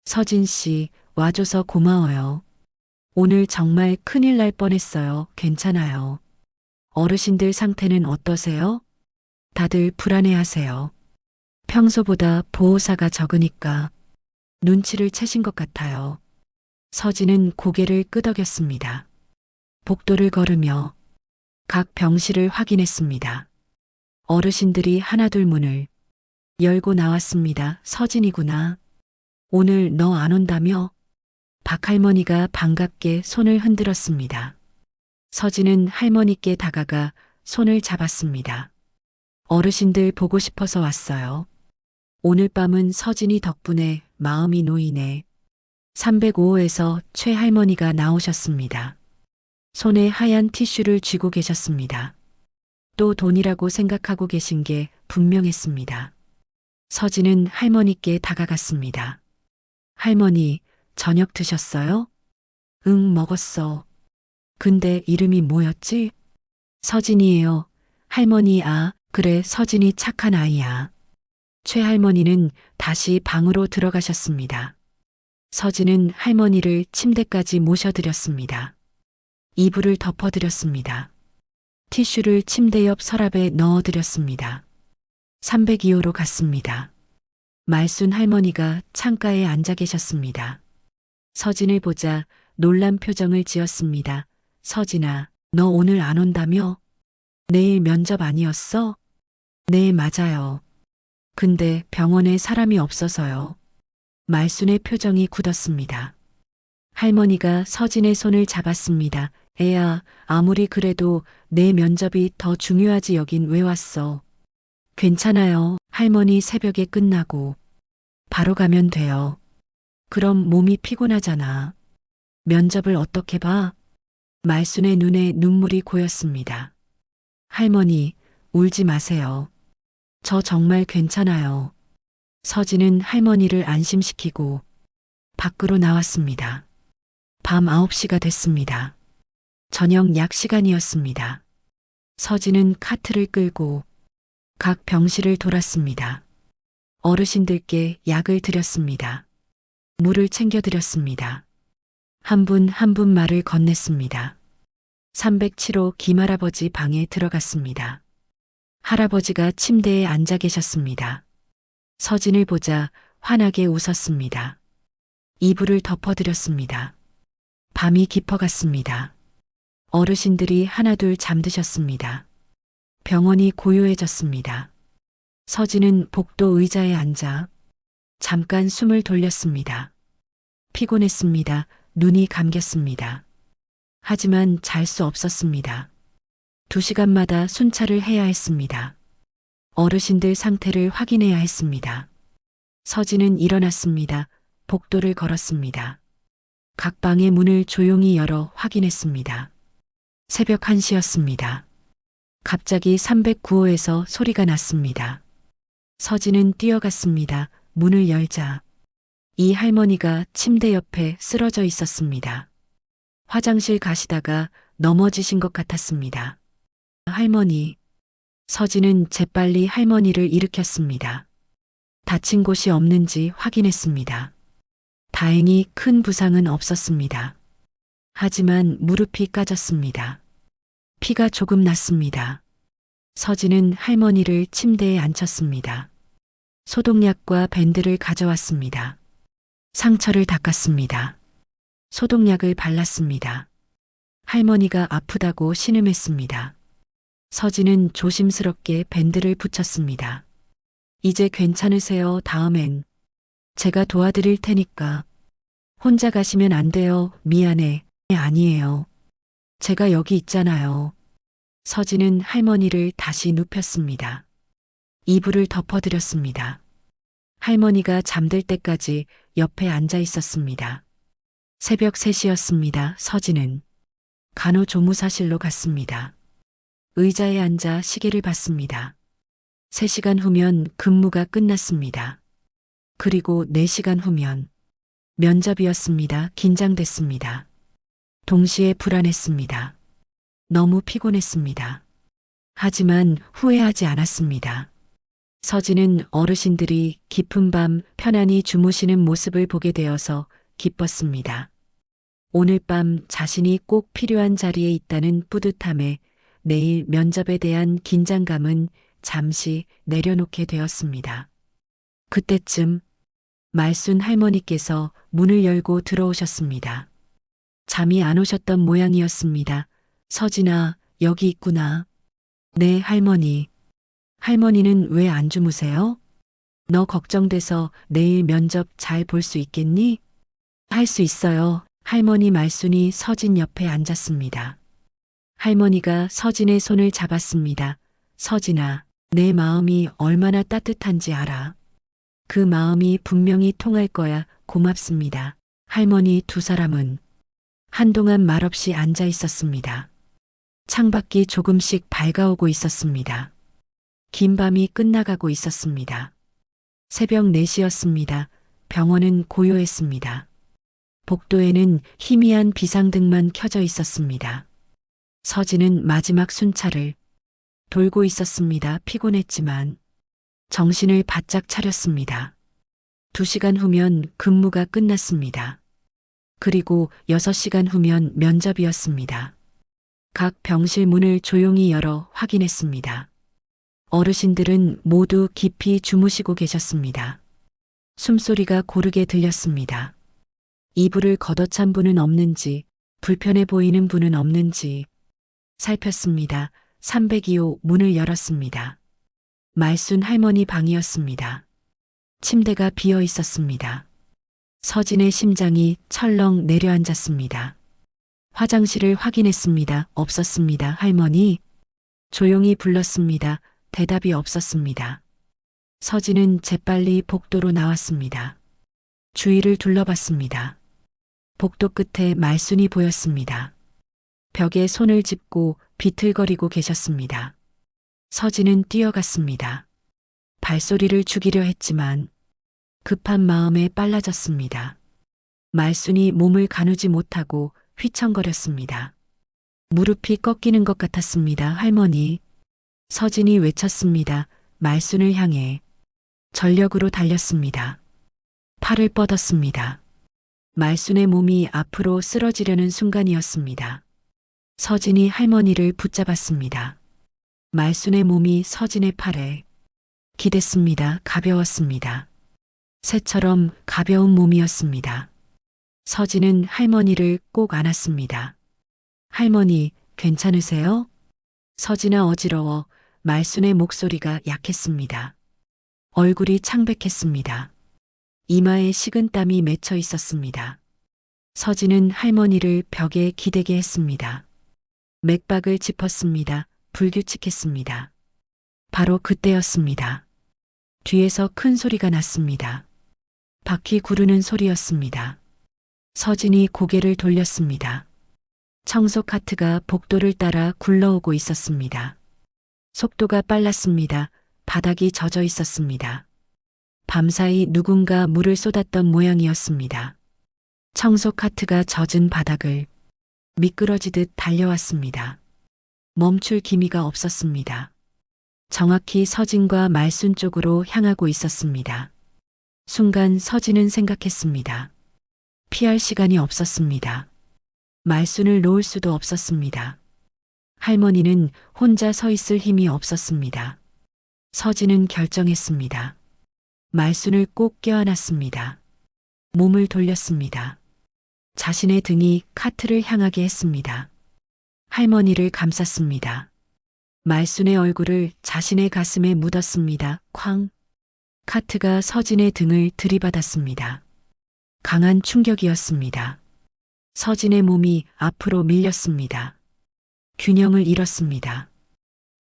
서진 씨, 와줘서 고마워요. 오늘 정말 큰일 날 뻔했어요. 괜찮아요. 어르신들 상태는 어떠세요? 다들 불안해하세요. 평소보다 보호사가 적으니까 눈치를 채신 것 같아요. 서진은 고개를 끄덕였습니다. 복도를 걸으며 각 병실을 확인했습니다. 어르신들이 하나둘 문을 열고 나왔습니다. 서진이구나. 오늘 너 안 온다며? 박할머니가 반갑게 손을 흔들었습니다. 서진은 할머니께 다가가 손을 잡았습니다. 어르신들 보고 싶어서 왔어요. 오늘 밤은 서진이 덕분에 마음이 놓이네. 305호에서 최 할머니가 나오셨습니다. 손에 하얀 티슈를 쥐고 계셨습니다. 또 돈이라고 생각하고 계신 게 분명했습니다. 서진은 할머니께 다가갔습니다. 할머니, 저녁 드셨어요? 응, 먹었어. 근데 이름이 뭐였지? 서진이에요. 할머니, 아, 그래, 서진이 착한 아이야. 최할머니는 다시 방으로 들어가셨습니다. 서진은 할머니를 침대까지 모셔드렸습니다. 이불을 덮어드렸습니다. 티슈를 침대 옆 서랍에 넣어드렸습니다. 302호로 갔습니다. 말순 할머니가 창가에 앉아 계셨습니다. 서진을 보자 놀란 표정을 지었습니다. 서진아, 너 오늘 안 온다며? 내일 면접 아니었어? 네, 맞아요. 근데 병원에 사람이 없어서요. 말순의 표정이 굳었습니다. 할머니가 서진의 손을 잡았습니다. 애야, 아무리 그래도 내 면접이 더 중요하지 여긴 왜 왔어? 괜찮아요. 할머니 새벽에 끝나고 바로 가면 돼요. 그럼 몸이 피곤하잖아. 면접을 어떻게 봐? 말순의 눈에 눈물이 고였습니다. 할머니, 울지 마세요. 저 정말 괜찮아요. 서진은 할머니를 안심시키고 밖으로 나왔습니다. 밤 9시가 됐습니다. 저녁 약 시간이었습니다. 서진은 카트를 끌고 각 병실을 돌았습니다. 어르신들께 약을 드렸습니다. 물을 챙겨드렸습니다. 한 분 한 분 말을 건넸습니다. 307호 김할아버지 방에 들어갔습니다. 할아버지가 침대에 앉아 계셨습니다. 서진을 보자 환하게 웃었습니다. 이불을 덮어드렸습니다. 밤이 깊어갔습니다. 어르신들이 하나둘 잠드셨습니다. 병원이 고요해졌습니다. 서진은 복도 의자에 앉아 잠깐 숨을 돌렸습니다. 피곤했습니다. 눈이 감겼습니다. 하지만 잘 수 없었습니다. 2시간마다 순찰을 해야 했습니다. 어르신들 상태를 확인해야 했습니다. 서진은 일어났습니다. 복도를 걸었습니다. 각 방의 문을 조용히 열어 확인했습니다. 새벽 1시였습니다. 갑자기 309호에서 소리가 났습니다. 서진은 뛰어갔습니다. 문을 열자 이 할머니가 침대 옆에 쓰러져 있었습니다. 화장실 가시다가 넘어지신 것 같았습니다. 할머니. 서진은 재빨리 할머니를 일으켰습니다. 다친 곳이 없는지 확인했습니다. 다행히 큰 부상은 없었습니다. 하지만 무릎이 까졌습니다. 피가 조금 났습니다. 서진은 할머니를 침대에 앉혔습니다. 소독약과 밴드를 가져왔습니다. 상처를 닦았습니다. 소독약을 발랐습니다. 할머니가 아프다고 신음했습니다. 서진은 조심스럽게 밴드를 붙였습니다. 이제 괜찮으세요? 다음엔 제가 도와드릴 테니까. 혼자 가시면 안 돼요. 미안해. 아니에요. 제가 여기 있잖아요. 서진은 할머니를 다시 눕혔습니다. 이불을 덮어드렸습니다. 할머니가 잠들 때까지 옆에 앉아 있었습니다. 새벽 3시였습니다. 서진은 간호조무사실로 갔습니다. 의자에 앉아 시계를 봤습니다. 3시간 후면 근무가 끝났습니다. 그리고 4시간 후면 면접이었습니다. 긴장됐습니다. 동시에 불안했습니다. 너무 피곤했습니다. 하지만 후회하지 않았습니다. 서진은 어르신들이 깊은 밤 편안히 주무시는 모습을 보게 되어서 기뻤습니다. 오늘 밤 자신이 꼭 필요한 자리에 있다는 뿌듯함에 내일 면접에 대한 긴장감은 잠시 내려놓게 되었습니다. 그때쯤 말순 할머니께서 문을 열고 들어오셨습니다. 잠이 안 오셨던 모양이었습니다. 서진아, 여기 있구나. 네, 할머니. 할머니는 왜 안 주무세요? 너 걱정돼서 내일 면접 잘 볼 수 있겠니? 할 수 있어요. 할머니 말순이 서진 옆에 앉았습니다. 할머니가 서진의 손을 잡았습니다. 서진아, 내 마음이 얼마나 따뜻한지 알아. 그 마음이 분명히 통할 거야. 고맙습니다. 할머니 두 사람은 한동안 말없이 앉아 있었습니다. 창밖이 조금씩 밝아오고 있었습니다. 긴 밤이 끝나가고 있었습니다. 새벽 4시였습니다. 병원은 고요했습니다. 복도에는 희미한 비상등만 켜져 있었습니다. 서진은 마지막 순찰을 돌고 있었습니다. 피곤했지만 정신을 바짝 차렸습니다. 2시간 후면 근무가 끝났습니다. 그리고 6시간 후면 면접이었습니다. 각 병실 문을 조용히 열어 확인했습니다. 어르신들은 모두 깊이 주무시고 계셨습니다. 숨소리가 고르게 들렸습니다. 이불을 걷어찬 분은 없는지, 불편해 보이는 분은 없는지 살폈습니다. 302호 문을 열었습니다. 말순 할머니 방이었습니다. 침대가 비어 있었습니다. 서진의 심장이 철렁 내려앉았습니다. 화장실을 확인했습니다. 없었습니다. 할머니. 조용히 불렀습니다. 대답이 없었습니다. 서진은 재빨리 복도로 나왔습니다. 주위를 둘러봤습니다. 복도 끝에 말순이 보였습니다. 벽에 손을 짚고 비틀거리고 계셨습니다. 서진은 뛰어갔습니다. 발소리를 죽이려 했지만 급한 마음에 빨라졌습니다. 말순이 몸을 가누지 못하고 휘청거렸습니다. 무릎이 꺾이는 것 같았습니다. 할머니. 서진이 외쳤습니다. 말순을 향해 전력으로 달렸습니다. 팔을 뻗었습니다. 말순의 몸이 앞으로 쓰러지려는 순간이었습니다. 서진이 할머니를 붙잡았습니다. 말순의 몸이 서진의 팔에 기댔습니다. 가벼웠습니다. 새처럼 가벼운 몸이었습니다. 서진은 할머니를 꼭 안았습니다. 할머니, 괜찮으세요? 서진아 어지러워. 말순의 목소리가 약했습니다. 얼굴이 창백했습니다. 이마에 식은땀이 맺혀 있었습니다. 서진은 할머니를 벽에 기대게 했습니다. 맥박을 짚었습니다. 불규칙했습니다. 바로 그때였습니다. 뒤에서 큰 소리가 났습니다. 바퀴 구르는 소리였습니다. 서진이 고개를 돌렸습니다. 청소 카트가 복도를 따라 굴러오고 있었습니다. 속도가 빨랐습니다. 바닥이 젖어 있었습니다. 밤사이 누군가 물을 쏟았던 모양이었습니다. 청소 카트가 젖은 바닥을 미끄러지듯 달려왔습니다. 멈출 기미가 없었습니다. 정확히 서진과 말순 쪽으로 향하고 있었습니다. 순간 서진은 생각했습니다. 피할 시간이 없었습니다. 말순을 놓을 수도 없었습니다. 할머니는 혼자 서 있을 힘이 없었습니다. 서진은 결정했습니다. 말순을 꼭 껴안았습니다. 몸을 돌렸습니다. 자신의 등이 카트를 향하게 했습니다. 할머니를 감쌌습니다. 말순의 얼굴을 자신의 가슴에 묻었습니다. 쾅! 카트가 서진의 등을 들이받았습니다. 강한 충격이었습니다. 서진의 몸이 앞으로 밀렸습니다. 균형을 잃었습니다.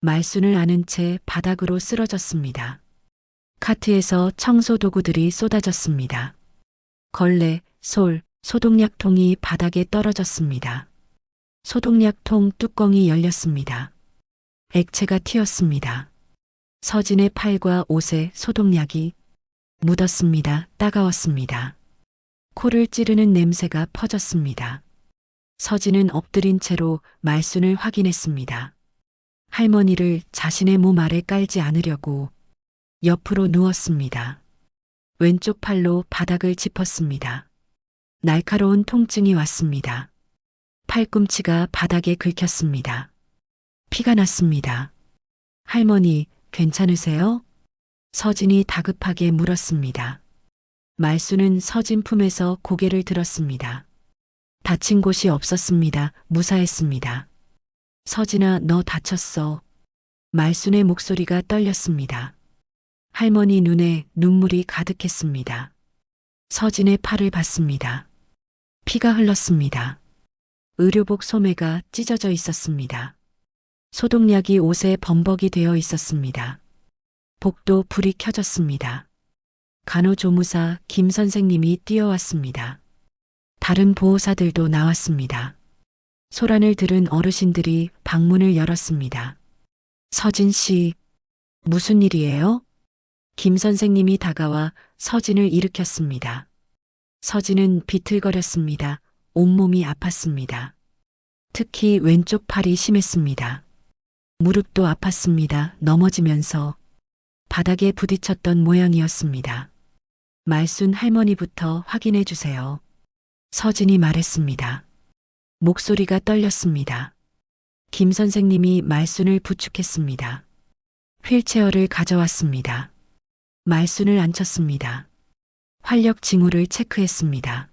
말순을 안은 채 바닥으로 쓰러졌습니다. 카트에서 청소 도구들이 쏟아졌습니다. 걸레, 솔, 소독약통이 바닥에 떨어졌습니다. 소독약통 뚜껑이 열렸습니다. 액체가 튀었습니다. 서진의 팔과 옷에 소독약이 묻었습니다. 따가웠습니다. 코를 찌르는 냄새가 퍼졌습니다. 서진은 엎드린 채로 말순을 확인했습니다. 할머니를 자신의 몸 아래 깔지 않으려고 옆으로 누웠습니다. 왼쪽 팔로 바닥을 짚었습니다. 날카로운 통증이 왔습니다. 팔꿈치가 바닥에 긁혔습니다. 피가 났습니다. 할머니, 괜찮으세요? 서진이 다급하게 물었습니다. 말순은 서진 품에서 고개를 들었습니다. 다친 곳이 없었습니다. 무사했습니다. 서진아, 너 다쳤어. 말순의 목소리가 떨렸습니다. 할머니 눈에 눈물이 가득했습니다. 서진의 팔을 봤습니다. 피가 흘렀습니다. 의료복 소매가 찢어져 있었습니다. 소독약이 옷에 범벅이 되어 있었습니다. 복도 불이 켜졌습니다. 간호조무사 김 선생님이 뛰어왔습니다. 다른 보호사들도 나왔습니다. 소란을 들은 어르신들이 방문을 열었습니다. 서진 씨, 무슨 일이에요? 김 선생님이 다가와 서진을 일으켰습니다. 서진은 비틀거렸습니다. 온몸이 아팠습니다. 특히 왼쪽 팔이 심했습니다. 무릎도 아팠습니다. 넘어지면서 바닥에 부딪혔던 모양이었습니다. 말순 할머니부터 확인해 주세요. 서진이 말했습니다. 목소리가 떨렸습니다. 김 선생님이 말순을 부축했습니다. 휠체어를 가져왔습니다. 말순을 앉혔습니다. 활력 징후를 체크했습니다.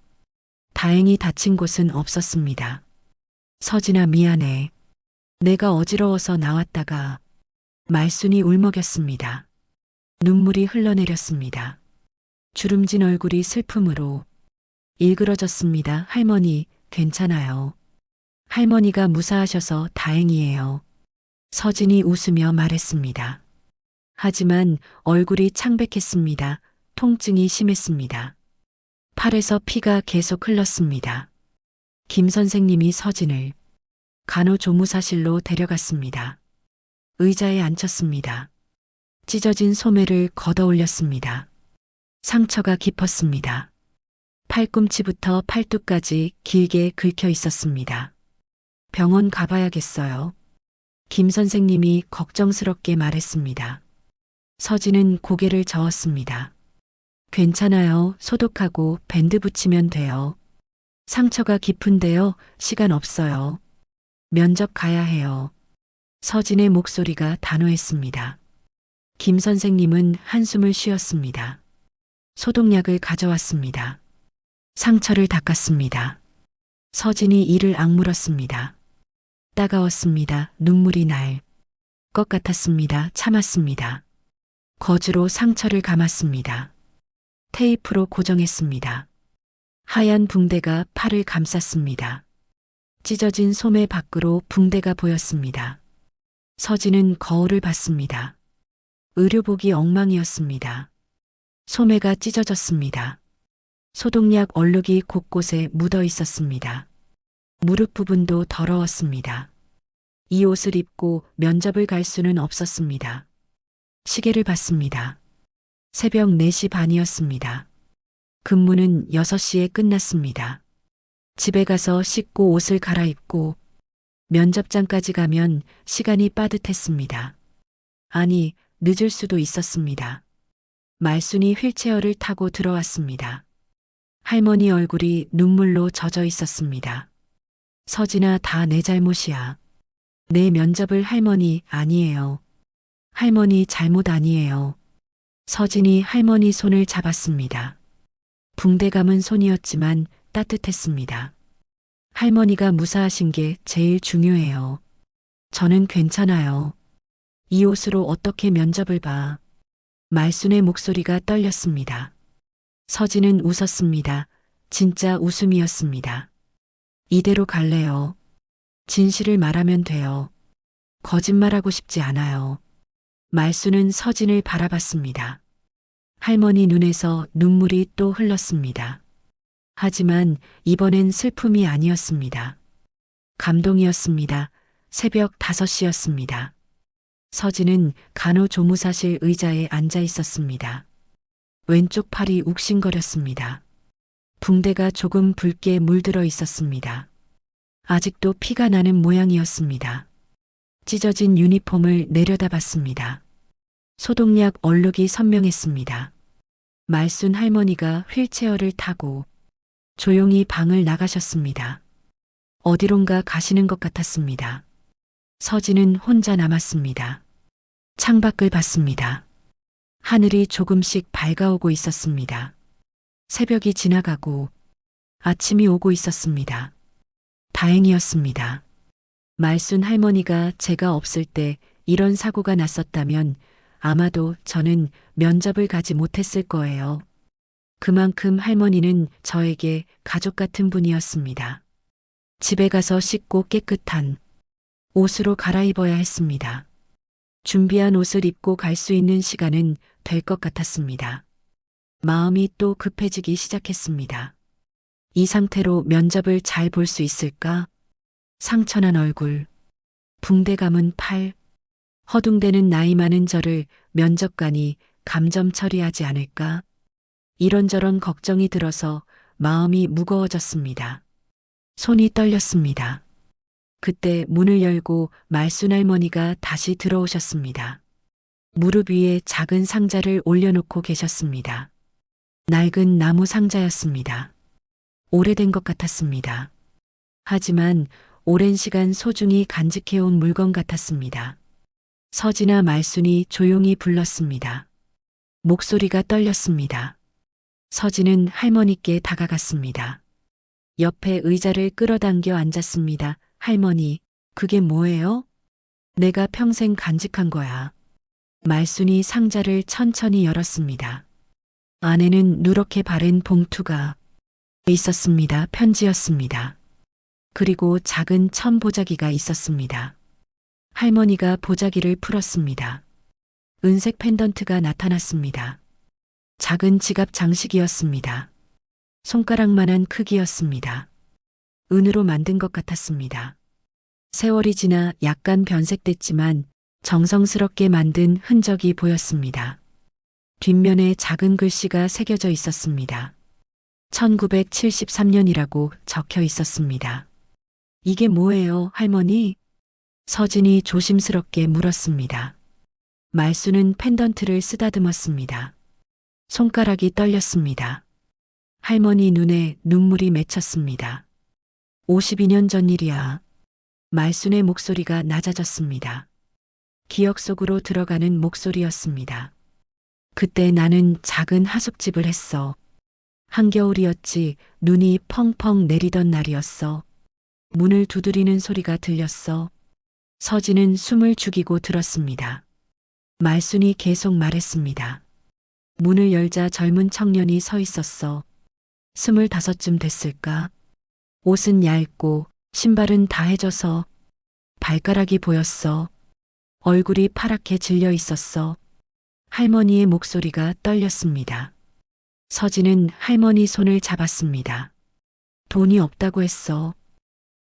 다행히 다친 곳은 없었습니다. 서진아, 미안해. 내가 어지러워서 나왔다가. 말순이 울먹였습니다. 눈물이 흘러내렸습니다. 주름진 얼굴이 슬픔으로 일그러졌습니다. 할머니, 괜찮아요. 할머니가 무사하셔서 다행이에요. 서진이 웃으며 말했습니다. 하지만 얼굴이 창백했습니다. 통증이 심했습니다. 팔에서 피가 계속 흘렀습니다. 김 선생님이 서진을 간호조무사실로 데려갔습니다. 의자에 앉혔습니다. 찢어진 소매를 걷어 올렸습니다. 상처가 깊었습니다. 팔꿈치부터 팔뚝까지 길게 긁혀 있었습니다. 병원 가봐야겠어요. 김 선생님이 걱정스럽게 말했습니다. 서진은 고개를 저었습니다. 괜찮아요. 소독하고 밴드 붙이면 돼요. 상처가 깊은데요. 시간 없어요. 면접 가야 해요. 서진의 목소리가 단호했습니다. 김 선생님은 한숨을 쉬었습니다. 소독약을 가져왔습니다. 상처를 닦았습니다. 서진이 이를 악물었습니다. 따가웠습니다. 눈물이 날 것 같았습니다. 참았습니다. 거즈로 상처를 감았습니다. 테이프로 고정했습니다. 하얀 붕대가 팔을 감쌌습니다. 찢어진 소매 밖으로 붕대가 보였습니다. 서진은 거울을 봤습니다. 의료복이 엉망이었습니다. 소매가 찢어졌습니다. 소독약 얼룩이 곳곳에 묻어 있었습니다. 무릎 부분도 더러웠습니다. 이 옷을 입고 면접을 갈 수는 없었습니다. 시계를 봤습니다. 새벽 4시 반이었습니다. 근무는 6시에 끝났습니다. 집에 가서 씻고 옷을 갈아입고 면접장까지 가면 시간이 빠듯했습니다. 아니, 늦을 수도 있었습니다. 말순이 휠체어를 타고 들어왔습니다. 할머니 얼굴이 눈물로 젖어 있었습니다. 서진아, 다 내 잘못이야. 내 면접을 할머니 아니에요. 할머니 잘못 아니에요. 서진이 할머니 손을 잡았습니다. 붕대 감은 손이었지만 따뜻했습니다. 할머니가 무사하신 게 제일 중요해요. 저는 괜찮아요. 이 옷으로 어떻게 면접을 봐. 말순의 목소리가 떨렸습니다. 서진은 웃었습니다. 진짜 웃음이었습니다. 이대로 갈래요. 진실을 말하면 돼요. 거짓말하고 싶지 않아요. 말순은 서진을 바라봤습니다. 할머니 눈에서 눈물이 또 흘렀습니다. 하지만 이번엔 슬픔이 아니었습니다. 감동이었습니다. 새벽 5시였습니다. 서진은 간호조무사실 의자에 앉아 있었습니다. 왼쪽 팔이 욱신거렸습니다. 붕대가 조금 붉게 물들어 있었습니다. 아직도 피가 나는 모양이었습니다. 찢어진 유니폼을 내려다봤습니다. 소독약 얼룩이 선명했습니다. 말순 할머니가 휠체어를 타고 조용히 방을 나가셨습니다. 어디론가 가시는 것 같았습니다. 서진은 혼자 남았습니다. 창밖을 봤습니다. 하늘이 조금씩 밝아오고 있었습니다. 새벽이 지나가고 아침이 오고 있었습니다. 다행이었습니다. 말순 할머니가 제가 없을 때 이런 사고가 났었다면 아마도 저는 면접을 가지 못했을 거예요. 그만큼 할머니는 저에게 가족 같은 분이었습니다. 집에 가서 씻고 깨끗한 옷으로 갈아입어야 했습니다. 준비한 옷을 입고 갈 수 있는 시간은 될 것 같았습니다. 마음이 또 급해지기 시작했습니다. 이 상태로 면접을 잘 볼 수 있을까? 상처난 얼굴, 붕대 감은 팔, 허둥대는 나이 많은 저를 면접관이 감점 처리하지 않을까? 이런저런 걱정이 들어서 마음이 무거워졌습니다. 손이 떨렸습니다. 그때 문을 열고 말순 할머니가 다시 들어오셨습니다. 무릎 위에 작은 상자를 올려놓고 계셨습니다. 낡은 나무 상자였습니다. 오래된 것 같았습니다. 하지만 오랜 시간 소중히 간직해온 물건 같았습니다. 서진아 말순이 조용히 불렀습니다. 목소리가 떨렸습니다. 서진은 할머니께 다가갔습니다. 옆에 의자를 끌어당겨 앉았습니다. 할머니, 그게 뭐예요? 내가 평생 간직한 거야. 말순이 상자를 천천히 열었습니다. 안에는 누렇게 바른 봉투가 있었습니다. 편지였습니다. 그리고 작은 천 보자기가 있었습니다. 할머니가 보자기를 풀었습니다. 은색 펜던트가 나타났습니다. 작은 지갑 장식이었습니다. 손가락만한 크기였습니다. 은으로 만든 것 같았습니다. 세월이 지나 약간 변색됐지만 정성스럽게 만든 흔적이 보였습니다. 뒷면에 작은 글씨가 새겨져 있었습니다. 1973년이라고 적혀 있었습니다. 이게 뭐예요, 할머니? 서진이 조심스럽게 물었습니다. 말순은 펜던트를 쓰다듬었습니다. 손가락이 떨렸습니다. 할머니 눈에 눈물이 맺혔습니다. 52년 전 일이야. 말순의 목소리가 낮아졌습니다. 기억 속으로 들어가는 목소리였습니다. 그때 나는 작은 하숙집을 했어. 한겨울이었지. 눈이 펑펑 내리던 날이었어. 문을 두드리는 소리가 들렸어. 서진은 숨을 죽이고 들었습니다. 말순이 계속 말했습니다. 문을 열자 젊은 청년이 서 있었어. 25쯤 됐을까? 옷은 얇고 신발은 다해져서 발가락이 보였어. 얼굴이 파랗게 질려 있었어. 할머니의 목소리가 떨렸습니다. 서진은 할머니 손을 잡았습니다. 돈이 없다고 했어.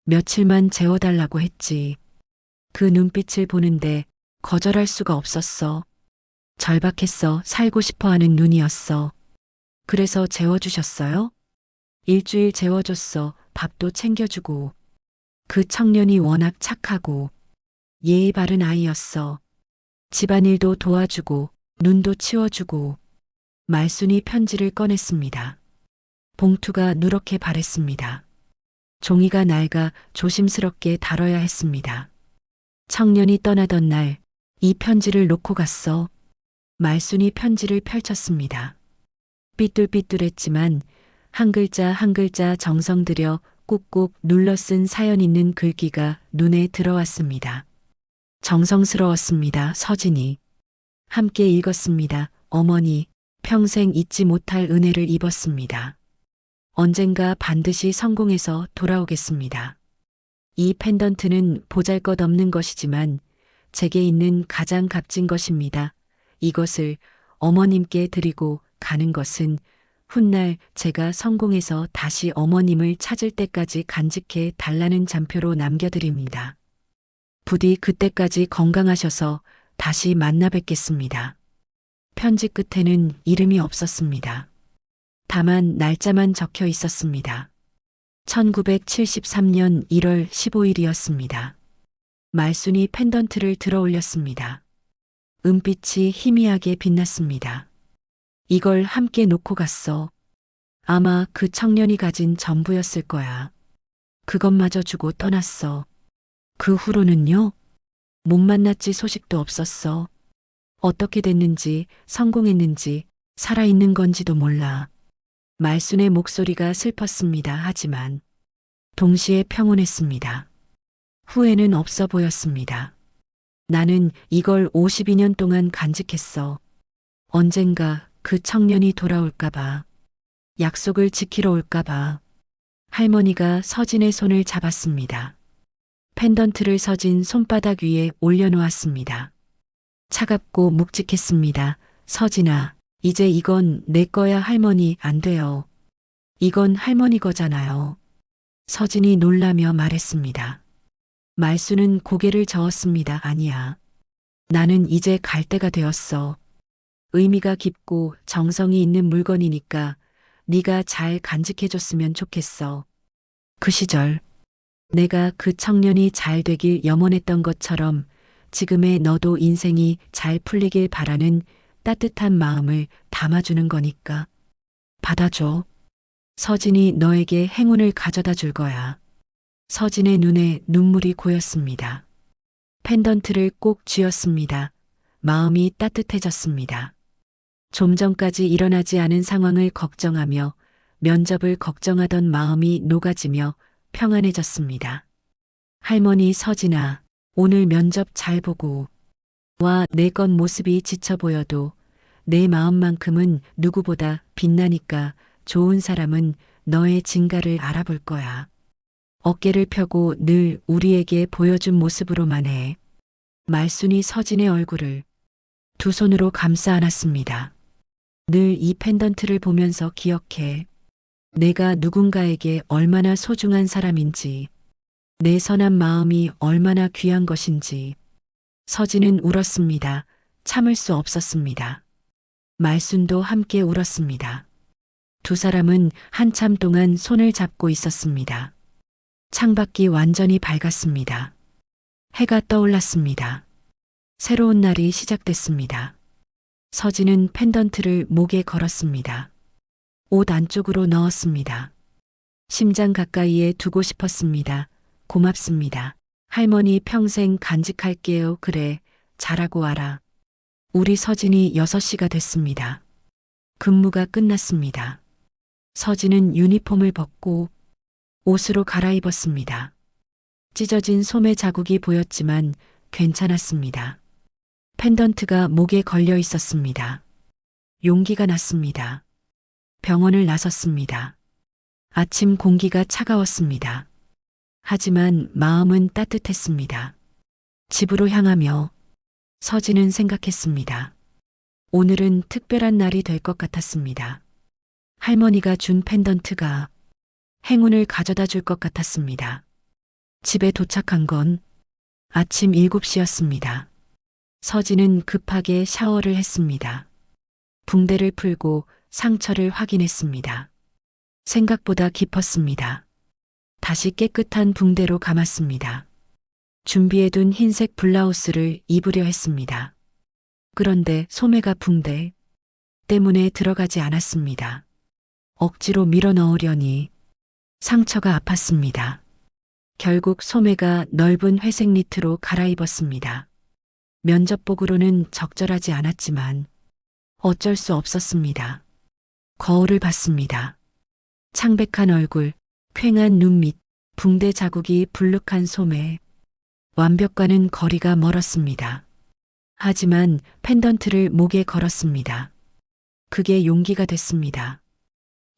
며칠만 재워달라고 했지. 그 눈빛을 보는데 거절할 수가 없었어. 절박했어. 살고 싶어 하는 눈이었어. 그래서 재워주셨어요? 일주일 재워줬어. 밥도 챙겨주고. 그 청년이 워낙 착하고 예의 바른 아이였어. 집안일도 도와주고 눈도 치워주고. 말순이 편지를 꺼냈습니다. 봉투가 누렇게 바랬습니다. 종이가 낡아 조심스럽게 다뤄야 했습니다. 청년이 떠나던 날 이 편지를 놓고 갔어. 말순이 편지를 펼쳤습니다. 삐뚤삐뚤했지만 한 글자 한 글자 정성 들여 꾹꾹 눌러 쓴 사연 있는 글귀가 눈에 들어왔습니다. 정성스러웠습니다. 서진이. 함께 읽었습니다. 어머니, 평생 잊지 못할 은혜를 입었습니다. 언젠가 반드시 성공해서 돌아오겠습니다. 이 펜던트는 보잘것없는 것이지만 제게 있는 가장 값진 것입니다. 이것을 어머님께 드리고 가는 것은 훗날 제가 성공해서 다시 어머님을 찾을 때까지 간직해 달라는 잔표로 남겨드립니다. 부디 그때까지 건강하셔서 다시 만나 뵙겠습니다. 편지 끝에는 이름이 없었습니다. 다만 날짜만 적혀 있었습니다. 1973년 1월 15일이었습니다. 말순이 펜던트를 들어 올렸습니다. 은빛이 희미하게 빛났습니다. 이걸 함께 놓고 갔어. 아마 그 청년이 가진 전부였을 거야. 그것마저 주고 떠났어. 그 후로는요? 못 만났지. 소식도 없었어. 어떻게 됐는지, 성공했는지, 살아있는 건지도 몰라. 말순의 목소리가 슬펐습니다. 하지만 동시에 평온했습니다. 후회는 없어 보였습니다. 나는 이걸 52년 동안 간직했어. 언젠가 그 청년이 돌아올까봐. 약속을 지키러 올까봐. 할머니가 서진의 손을 잡았습니다. 펜던트를 서진 손바닥 위에 올려놓았습니다. 차갑고 묵직했습니다. 서진아, 이제 이건 내 거야. 할머니, 안 돼요. 이건 할머니 거잖아요. 서진이 놀라며 말했습니다. 말수는 고개를 저었습니다. 아니야. 나는 이제 갈 때가 되었어. 의미가 깊고 정성이 있는 물건이니까 네가 잘 간직해줬으면 좋겠어. 그 시절 내가 그 청년이 잘 되길 염원했던 것처럼 지금의 너도 인생이 잘 풀리길 바라는 따뜻한 마음을 담아주는 거니까 받아줘. 서진이 너에게 행운을 가져다 줄 거야. 서진의 눈에 눈물이 고였습니다. 펜던트를 꼭 쥐었습니다. 마음이 따뜻해졌습니다. 좀 전까지 일어나지 않은 상황을 걱정하며 면접을 걱정하던 마음이 녹아지며 평안해졌습니다. 할머니 서진아, 오늘 면접 잘 보고 와. 내 건 모습이 지쳐 보여도 내 마음만큼은 누구보다 빛나니까 좋은 사람은 너의 진가를 알아볼 거야. 어깨를 펴고 늘 우리에게 보여준 모습으로만 해. 말순이 서진의 얼굴을 두 손으로 감싸 안았습니다. 늘 이 펜던트를 보면서 기억해. 내가 누군가에게 얼마나 소중한 사람인지, 내 선한 마음이 얼마나 귀한 것인지. 서진은 울었습니다. 참을 수 없었습니다. 말순도 함께 울었습니다. 두 사람은 한참 동안 손을 잡고 있었습니다. 창밖이 완전히 밝았습니다. 해가 떠올랐습니다. 새로운 날이 시작됐습니다. 서진은 펜던트를 목에 걸었습니다. 옷 안쪽으로 넣었습니다. 심장 가까이에 두고 싶었습니다. 고맙습니다. 할머니 평생 간직할게요. 그래, 잘하고 와라. 우리 서진이 6시가 됐습니다. 근무가 끝났습니다. 서진은 유니폼을 벗고 옷으로 갈아입었습니다. 찢어진 소매 자국이 보였지만 괜찮았습니다. 펜던트가 목에 걸려 있었습니다. 용기가 났습니다. 병원을 나섰습니다. 아침 공기가 차가웠습니다. 하지만 마음은 따뜻했습니다. 집으로 향하며 서진은 생각했습니다. 오늘은 특별한 날이 될 것 같았습니다. 할머니가 준 펜던트가 행운을 가져다 줄 것 같았습니다. 집에 도착한 건 아침 7시였습니다. 서진은 급하게 샤워를 했습니다. 붕대를 풀고 상처를 확인했습니다. 생각보다 깊었습니다. 다시 깨끗한 붕대로 감았습니다. 준비해둔 흰색 블라우스를 입으려 했습니다. 그런데 소매가 붕대 때문에 들어가지 않았습니다. 억지로 밀어 넣으려니 상처가 아팠습니다. 결국 소매가 넓은 회색 니트로 갈아입었습니다. 면접복으로는 적절하지 않았지만 어쩔 수 없었습니다. 거울을 봤습니다. 창백한 얼굴, 퀭한 눈밑, 붕대 자국이 불룩한 소매. 완벽과는 거리가 멀었습니다. 하지만 펜던트를 목에 걸었습니다. 그게 용기가 됐습니다.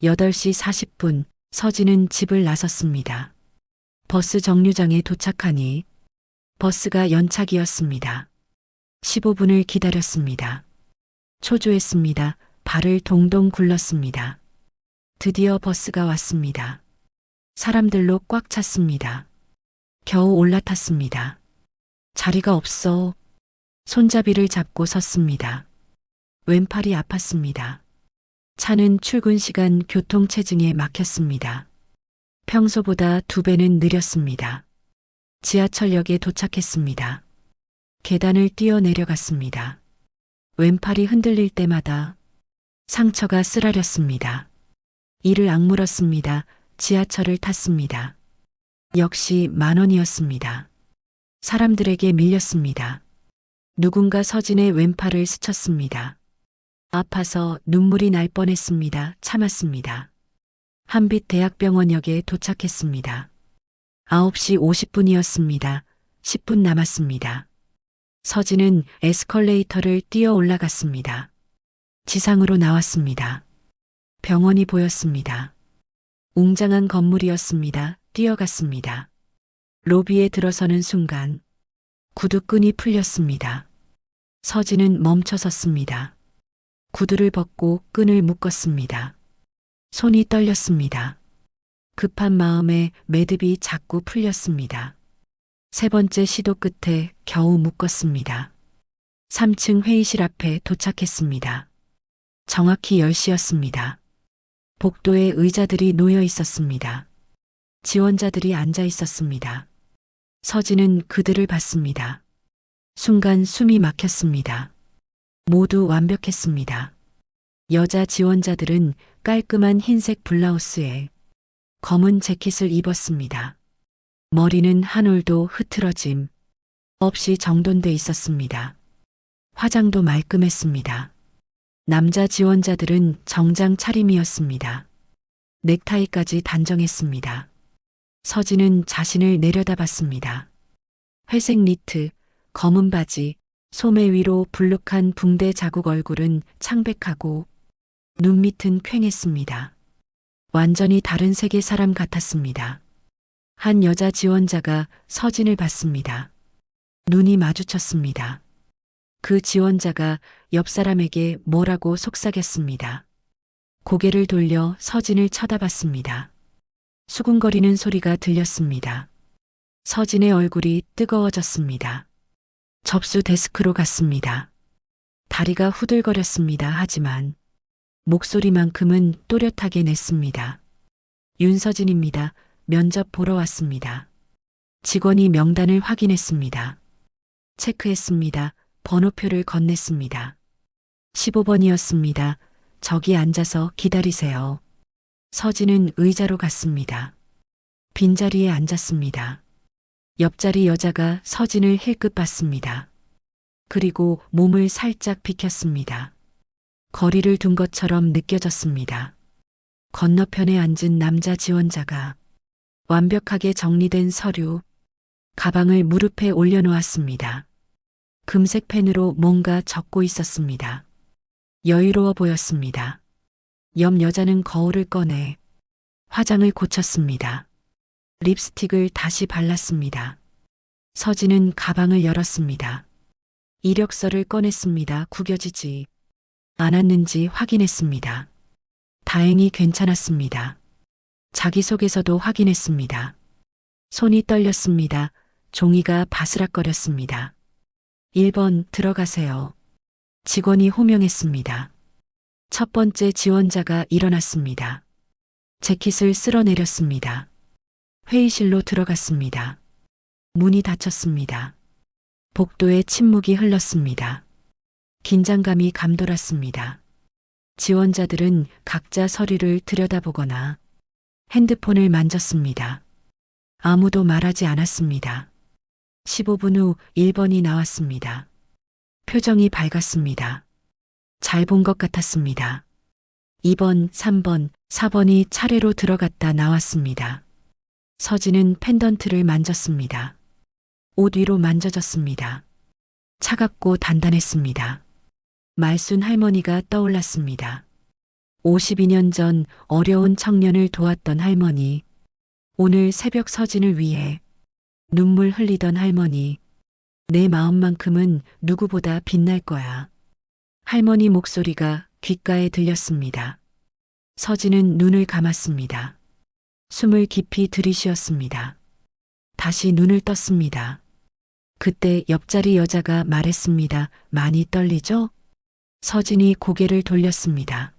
8시 40분 서진은 집을 나섰습니다. 버스 정류장에 도착하니 버스가 연착이었습니다. 15분을 기다렸습니다. 초조했습니다. 발을 동동 굴렀습니다. 드디어 버스가 왔습니다. 사람들로 꽉 찼습니다. 겨우 올라탔습니다. 자리가 없어. 손잡이를 잡고 섰습니다. 왼팔이 아팠습니다. 차는 출근 시간 교통체증에 막혔습니다. 평소보다 2배는 느렸습니다. 지하철역에 도착했습니다. 계단을 뛰어 내려갔습니다. 왼팔이 흔들릴 때마다 상처가 쓰라렸습니다. 이를 악물었습니다. 지하철을 탔습니다. 역시 10,000원이었습니다. 사람들에게 밀렸습니다. 누군가 서진의 왼팔을 스쳤습니다. 아파서 눈물이 날 뻔했습니다. 참았습니다. 한빛 대학병원역에 도착했습니다. 9시 50분이었습니다. 10분 남았습니다. 서진은 에스컬레이터를 뛰어 올라갔습니다. 지상으로 나왔습니다. 병원이 보였습니다. 웅장한 건물이었습니다. 뛰어갔습니다. 로비에 들어서는 순간 구두끈이 풀렸습니다. 서진은 멈춰 섰습니다. 구두를 벗고 끈을 묶었습니다. 손이 떨렸습니다. 급한 마음에 매듭이 자꾸 풀렸습니다. 세 번째 시도 끝에 겨우 묶었습니다. 3층 회의실 앞에 도착했습니다. 정확히 10시였습니다. 복도에 의자들이 놓여 있었습니다. 지원자들이 앉아 있었습니다. 서진은 그들을 봤습니다. 순간 숨이 막혔습니다. 모두 완벽했습니다. 여자 지원자들은 깔끔한 흰색 블라우스에 검은 재킷을 입었습니다. 머리는 한 올도 흐트러짐 없이 정돈돼 있었습니다. 화장도 말끔했습니다. 남자 지원자들은 정장 차림이었습니다. 넥타이까지 단정했습니다. 서진은 자신을 내려다봤습니다. 회색 니트, 검은 바지, 소매 위로 불룩한 붕대 자국 얼굴은 창백하고 눈 밑은 퀭했습니다. 완전히 다른 세계 사람 같았습니다. 한 여자 지원자가 서진을 봤습니다. 눈이 마주쳤습니다. 그 지원자가 옆 사람에게 뭐라고 속삭였습니다. 고개를 돌려 서진을 쳐다봤습니다. 수군거리는 소리가 들렸습니다. 서진의 얼굴이 뜨거워졌습니다. 접수 데스크로 갔습니다. 다리가 후들거렸습니다. 하지만 목소리만큼은 또렷하게 냈습니다. 윤서진입니다. 면접 보러 왔습니다. 직원이 명단을 확인했습니다. 체크했습니다. 번호표를 건넸습니다. 15번이었습니다. 저기 앉아서 기다리세요. 서진은 의자로 갔습니다. 빈자리에 앉았습니다. 옆자리 여자가 서진을 힐끗 봤습니다. 그리고 몸을 살짝 비켰습니다. 거리를 둔 것처럼 느껴졌습니다. 건너편에 앉은 남자 지원자가 완벽하게 정리된 서류, 가방을 무릎에 올려놓았습니다. 금색 펜으로 뭔가 적고 있었습니다. 여유로워 보였습니다. 옆 여자는 거울을 꺼내 화장을 고쳤습니다. 립스틱을 다시 발랐습니다. 서진은 가방을 열었습니다. 이력서를 꺼냈습니다. 구겨지지 않았는지 확인했습니다. 다행히 괜찮았습니다. 자기소개서도 확인했습니다. 손이 떨렸습니다. 종이가 바스락거렸습니다. 1번 들어가세요. 직원이 호명했습니다. 첫 번째 지원자가 일어났습니다. 재킷을 쓸어내렸습니다. 회의실로 들어갔습니다. 문이 닫혔습니다. 복도에 침묵이 흘렀습니다. 긴장감이 감돌았습니다. 지원자들은 각자 서류를 들여다보거나 핸드폰을 만졌습니다. 아무도 말하지 않았습니다. 15분 후 1번이 나왔습니다. 표정이 밝았습니다. 잘 본 것 같았습니다. 2번, 3번, 4번이 차례로 들어갔다 나왔습니다. 서진은 펜던트를 만졌습니다. 옷 위로 만져졌습니다. 차갑고 단단했습니다. 말순 할머니가 떠올랐습니다. 52년 전 어려운 청년을 도왔던 할머니, 오늘 새벽 서진을 위해 눈물 흘리던 할머니, 내 마음만큼은 누구보다 빛날 거야. 할머니 목소리가 귓가에 들렸습니다. 서진은 눈을 감았습니다. 숨을 깊이 들이쉬었습니다. 다시 눈을 떴습니다. 그때 옆자리 여자가 말했습니다. 많이 떨리죠? 서진이 고개를 돌렸습니다.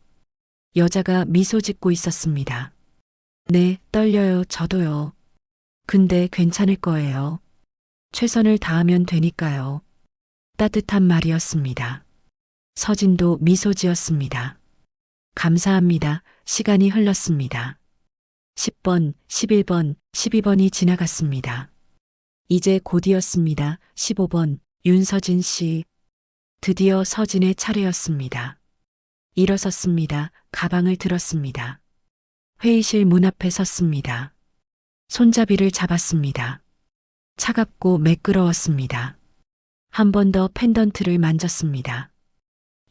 여자가 미소 짓고 있었습니다. 네, 떨려요. 저도요. 근데 괜찮을 거예요. 최선을 다하면 되니까요. 따뜻한 말이었습니다. 서진도 미소 지었습니다. 감사합니다. 시간이 흘렀습니다. 10번, 11번, 12번이 지나갔습니다. 이제 곧이었습니다. 15번, 윤서진 씨. 드디어 서진의 차례였습니다. 일어섰습니다. 가방을 들었습니다. 회의실 문 앞에 섰습니다. 손잡이를 잡았습니다. 차갑고 매끄러웠습니다. 한 번 더 펜던트를 만졌습니다.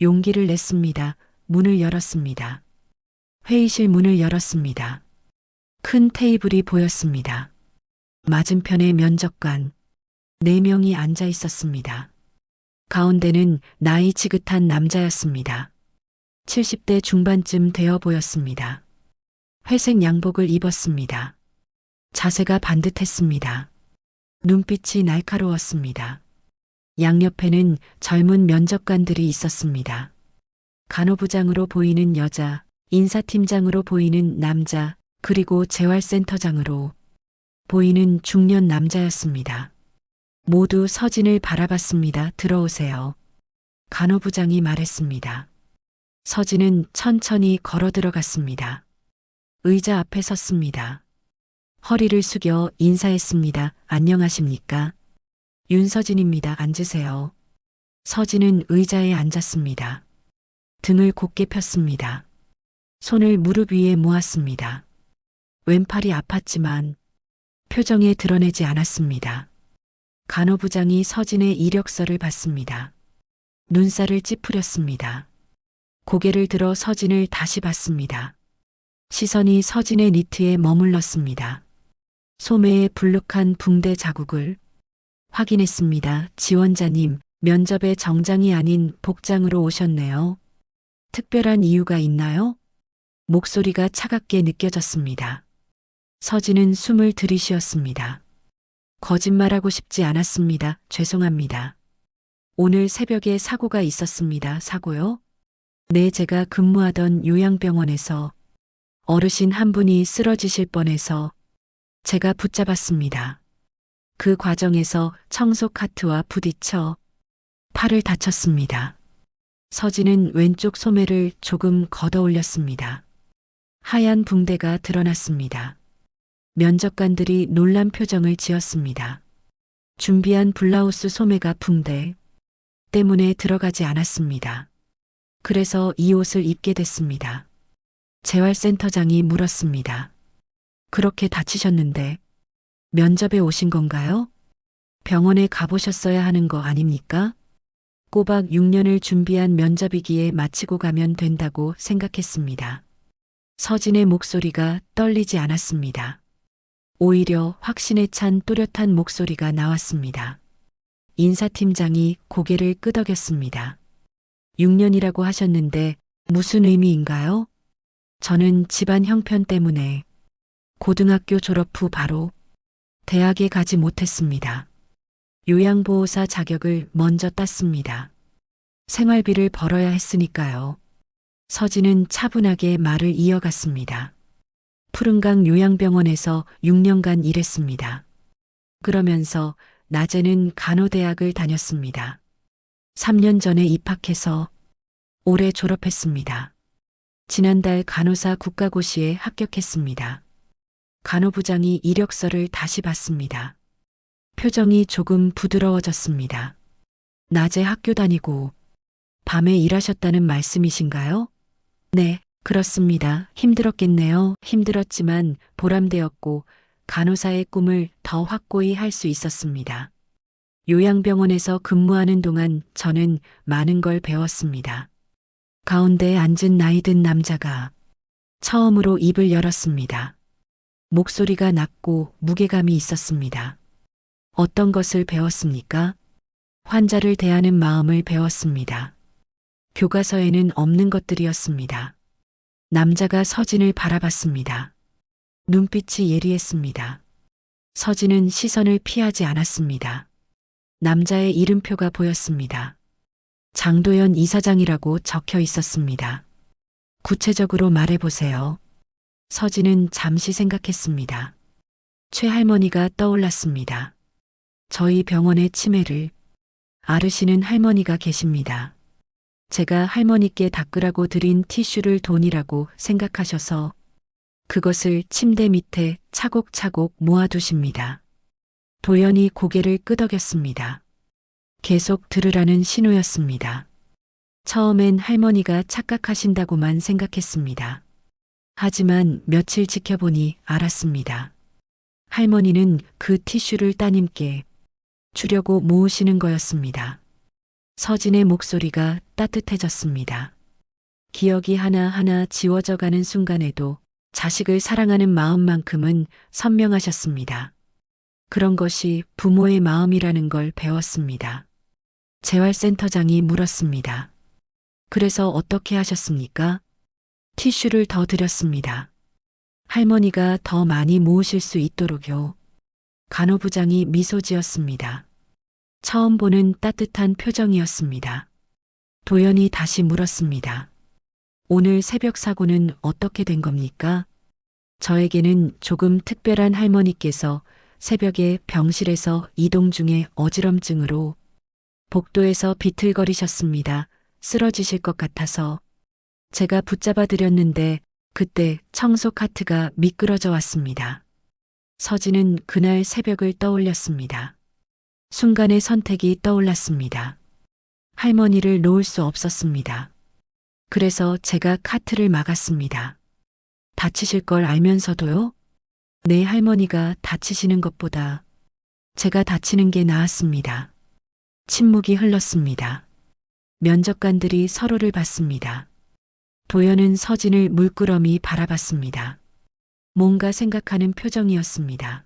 용기를 냈습니다. 문을 열었습니다. 회의실 문을 열었습니다. 큰 테이블이 보였습니다. 맞은편에 면접관 4명이 앉아 있었습니다. 가운데는 나이 지긋한 남자였습니다. 70대 중반쯤 되어 보였습니다. 회색 양복을 입었습니다. 자세가 반듯했습니다. 눈빛이 날카로웠습니다. 양옆에는 젊은 면접관들이 있었습니다. 간호부장으로 보이는 여자, 인사팀장으로 보이는 남자, 그리고 재활센터장으로 보이는 중년 남자였습니다. 모두 서진을 바라봤습니다. 들어오세요. 간호부장이 말했습니다. 서진은 천천히 걸어 들어갔습니다. 의자 앞에 섰습니다. 허리를 숙여 인사했습니다. 안녕하십니까? 윤서진입니다. 앉으세요. 서진은 의자에 앉았습니다. 등을 곧게 폈습니다. 손을 무릎 위에 모았습니다. 왼팔이 아팠지만 표정에 드러내지 않았습니다. 간호부장이 서진의 이력서를 봤습니다. 눈살을 찌푸렸습니다. 고개를 들어 서진을 다시 봤습니다. 시선이 서진의 니트에 머물렀습니다. 소매에 불룩한 붕대 자국을 확인했습니다. 지원자님, 면접에 정장이 아닌 복장으로 오셨네요. 특별한 이유가 있나요? 목소리가 차갑게 느껴졌습니다. 서진은 숨을 들이쉬었습니다. 거짓말하고 싶지 않았습니다. 죄송합니다. 오늘 새벽에 사고가 있었습니다. 사고요? 네, 제가 근무하던 요양병원에서 어르신 한 분이 쓰러지실 뻔해서 제가 붙잡았습니다. 그 과정에서 청소 카트와 부딪혀 팔을 다쳤습니다. 서진은 왼쪽 소매를 조금 걷어 올렸습니다. 하얀 붕대가 드러났습니다. 면접관들이 놀란 표정을 지었습니다. 준비한 블라우스 소매가 붕대 때문에 들어가지 않았습니다. 그래서 이 옷을 입게 됐습니다. 재활센터장이 물었습니다. 그렇게 다치셨는데 면접에 오신 건가요? 병원에 가보셨어야 하는 거 아닙니까? 꼬박 6년을 준비한 면접이기에 마치고 가면 된다고 생각했습니다. 서진의 목소리가 떨리지 않았습니다. 오히려 확신에 찬 또렷한 목소리가 나왔습니다. 인사팀장이 고개를 끄덕였습니다. 6년이라고 하셨는데 무슨 의미인가요? 저는 집안 형편 때문에 고등학교 졸업 후 바로 대학에 가지 못했습니다. 요양보호사 자격을 먼저 땄습니다. 생활비를 벌어야 했으니까요. 서진은 차분하게 말을 이어갔습니다. 푸른강 요양병원에서 6년간 일했습니다. 그러면서 낮에는 간호대학을 다녔습니다. 3년 전에 입학해서 올해 졸업했습니다. 지난달 간호사 국가고시에 합격했습니다. 간호부장이 이력서를 다시 봤습니다. 표정이 조금 부드러워졌습니다. 낮에 학교 다니고 밤에 일하셨다는 말씀이신가요? 네, 그렇습니다. 힘들었겠네요. 힘들었지만 보람되었고 간호사의 꿈을 더 확고히 할 수 있었습니다. 요양병원에서 근무하는 동안 저는 많은 걸 배웠습니다. 가운데 앉은 나이든 남자가 처음으로 입을 열었습니다. 목소리가 낮고 무게감이 있었습니다. 어떤 것을 배웠습니까? 환자를 대하는 마음을 배웠습니다. 교과서에는 없는 것들이었습니다. 남자가 서진을 바라봤습니다. 눈빛이 예리했습니다. 서진은 시선을 피하지 않았습니다. 남자의 이름표가 보였습니다. 장도연 이사장이라고 적혀 있었습니다. 구체적으로 말해보세요. 서진은 잠시 생각했습니다. 최할머니가 떠올랐습니다. 저희 병원의 치매를 앓으시는 할머니가 계십니다. 제가 할머니께 닦으라고 드린 티슈를 돈이라고 생각하셔서 그것을 침대 밑에 차곡차곡 모아두십니다. 도연이 고개를 끄덕였습니다. 계속 들으라는 신호였습니다. 처음엔 할머니가 착각하신다고만 생각했습니다. 하지만 며칠 지켜보니 알았습니다. 할머니는 그 티슈를 따님께 주려고 모으시는 거였습니다. 서진의 목소리가 따뜻해졌습니다. 기억이 하나하나 지워져가는 순간에도 자식을 사랑하는 마음만큼은 선명하셨습니다. 그런 것이 부모의 마음이라는 걸 배웠습니다. 재활센터장이 물었습니다. 그래서 어떻게 하셨습니까? 티슈를 더 드렸습니다. 할머니가 더 많이 모으실 수 있도록요. 간호부장이 미소 지었습니다. 처음 보는 따뜻한 표정이었습니다. 도연이 다시 물었습니다. 오늘 새벽 사고는 어떻게 된 겁니까? 저에게는 조금 특별한 할머니께서 새벽에 병실에서 이동 중에 어지럼증으로 복도에서 비틀거리셨습니다. 쓰러지실 것 같아서 제가 붙잡아 드렸는데 그때 청소 카트가 미끄러져 왔습니다. 서진은 그날 새벽을 떠올렸습니다. 순간의 선택이 떠올랐습니다. 할머니를 놓을 수 없었습니다. 그래서 제가 카트를 막았습니다. 다치실 걸 알면서도요? 내 할머니가 다치시는 것보다 제가 다치는 게 나았습니다. 침묵이 흘렀습니다. 면접관들이 서로를 봤습니다. 도연은 서진을 물끄러미 바라봤습니다. 뭔가 생각하는 표정이었습니다.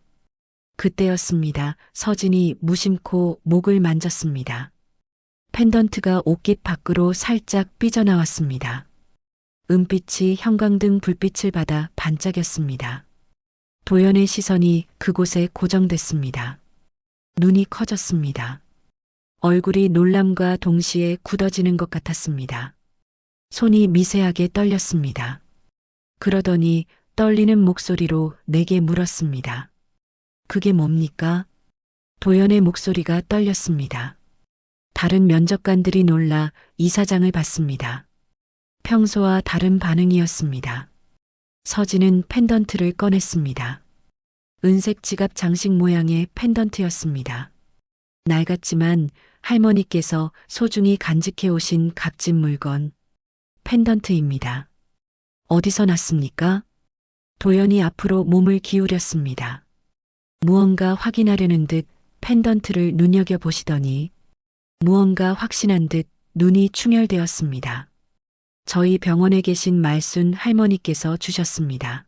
그때였습니다. 서진이 무심코 목을 만졌습니다. 펜던트가 옷깃 밖으로 살짝 삐져나왔습니다. 은빛이 형광등 불빛을 받아 반짝였습니다. 도연의 시선이 그곳에 고정됐습니다. 눈이 커졌습니다. 얼굴이 놀람과 동시에 굳어지는 것 같았습니다. 손이 미세하게 떨렸습니다. 그러더니 떨리는 목소리로 내게 물었습니다. 그게 뭡니까? 도연의 목소리가 떨렸습니다. 다른 면접관들이 놀라 이사장을 봤습니다. 평소와 다른 반응이었습니다. 서진은 펜던트를 꺼냈습니다. 은색 지갑 장식 모양의 펜던트였습니다. 낡았지만 할머니께서 소중히 간직해 오신 값진 물건, 펜던트입니다. 어디서 났습니까? 도연이 앞으로 몸을 기울였습니다. 무언가 확인하려는 듯 펜던트를 눈여겨보시더니 무언가 확신한 듯 눈이 충혈되었습니다. 저희 병원에 계신 말순 할머니께서 주셨습니다.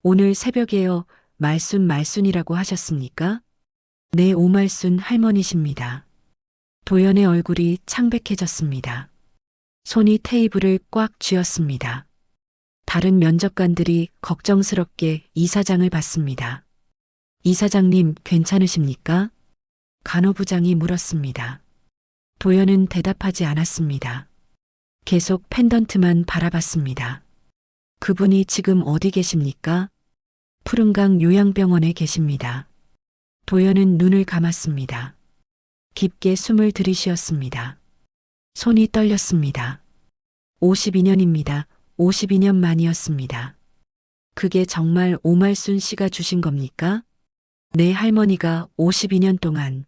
오늘 새벽에요. 말순이라고 하셨습니까? 네, 오말순 할머니십니다. 도연의 얼굴이 창백해졌습니다. 손이 테이블을 꽉 쥐었습니다. 다른 면접관들이 걱정스럽게 이사장을 봤습니다. 이사장님, 괜찮으십니까? 간호부장이 물었습니다. 도연은 대답하지 않았습니다. 계속 펜던트만 바라봤습니다. 그분이 지금 어디 계십니까? 푸른강 요양병원에 계십니다. 도연은 눈을 감았습니다. 깊게 숨을 들이쉬었습니다. 손이 떨렸습니다. 52년입니다. 52년 만이었습니다. 그게 정말 오말순 씨가 주신 겁니까? 내 할머니가 52년 동안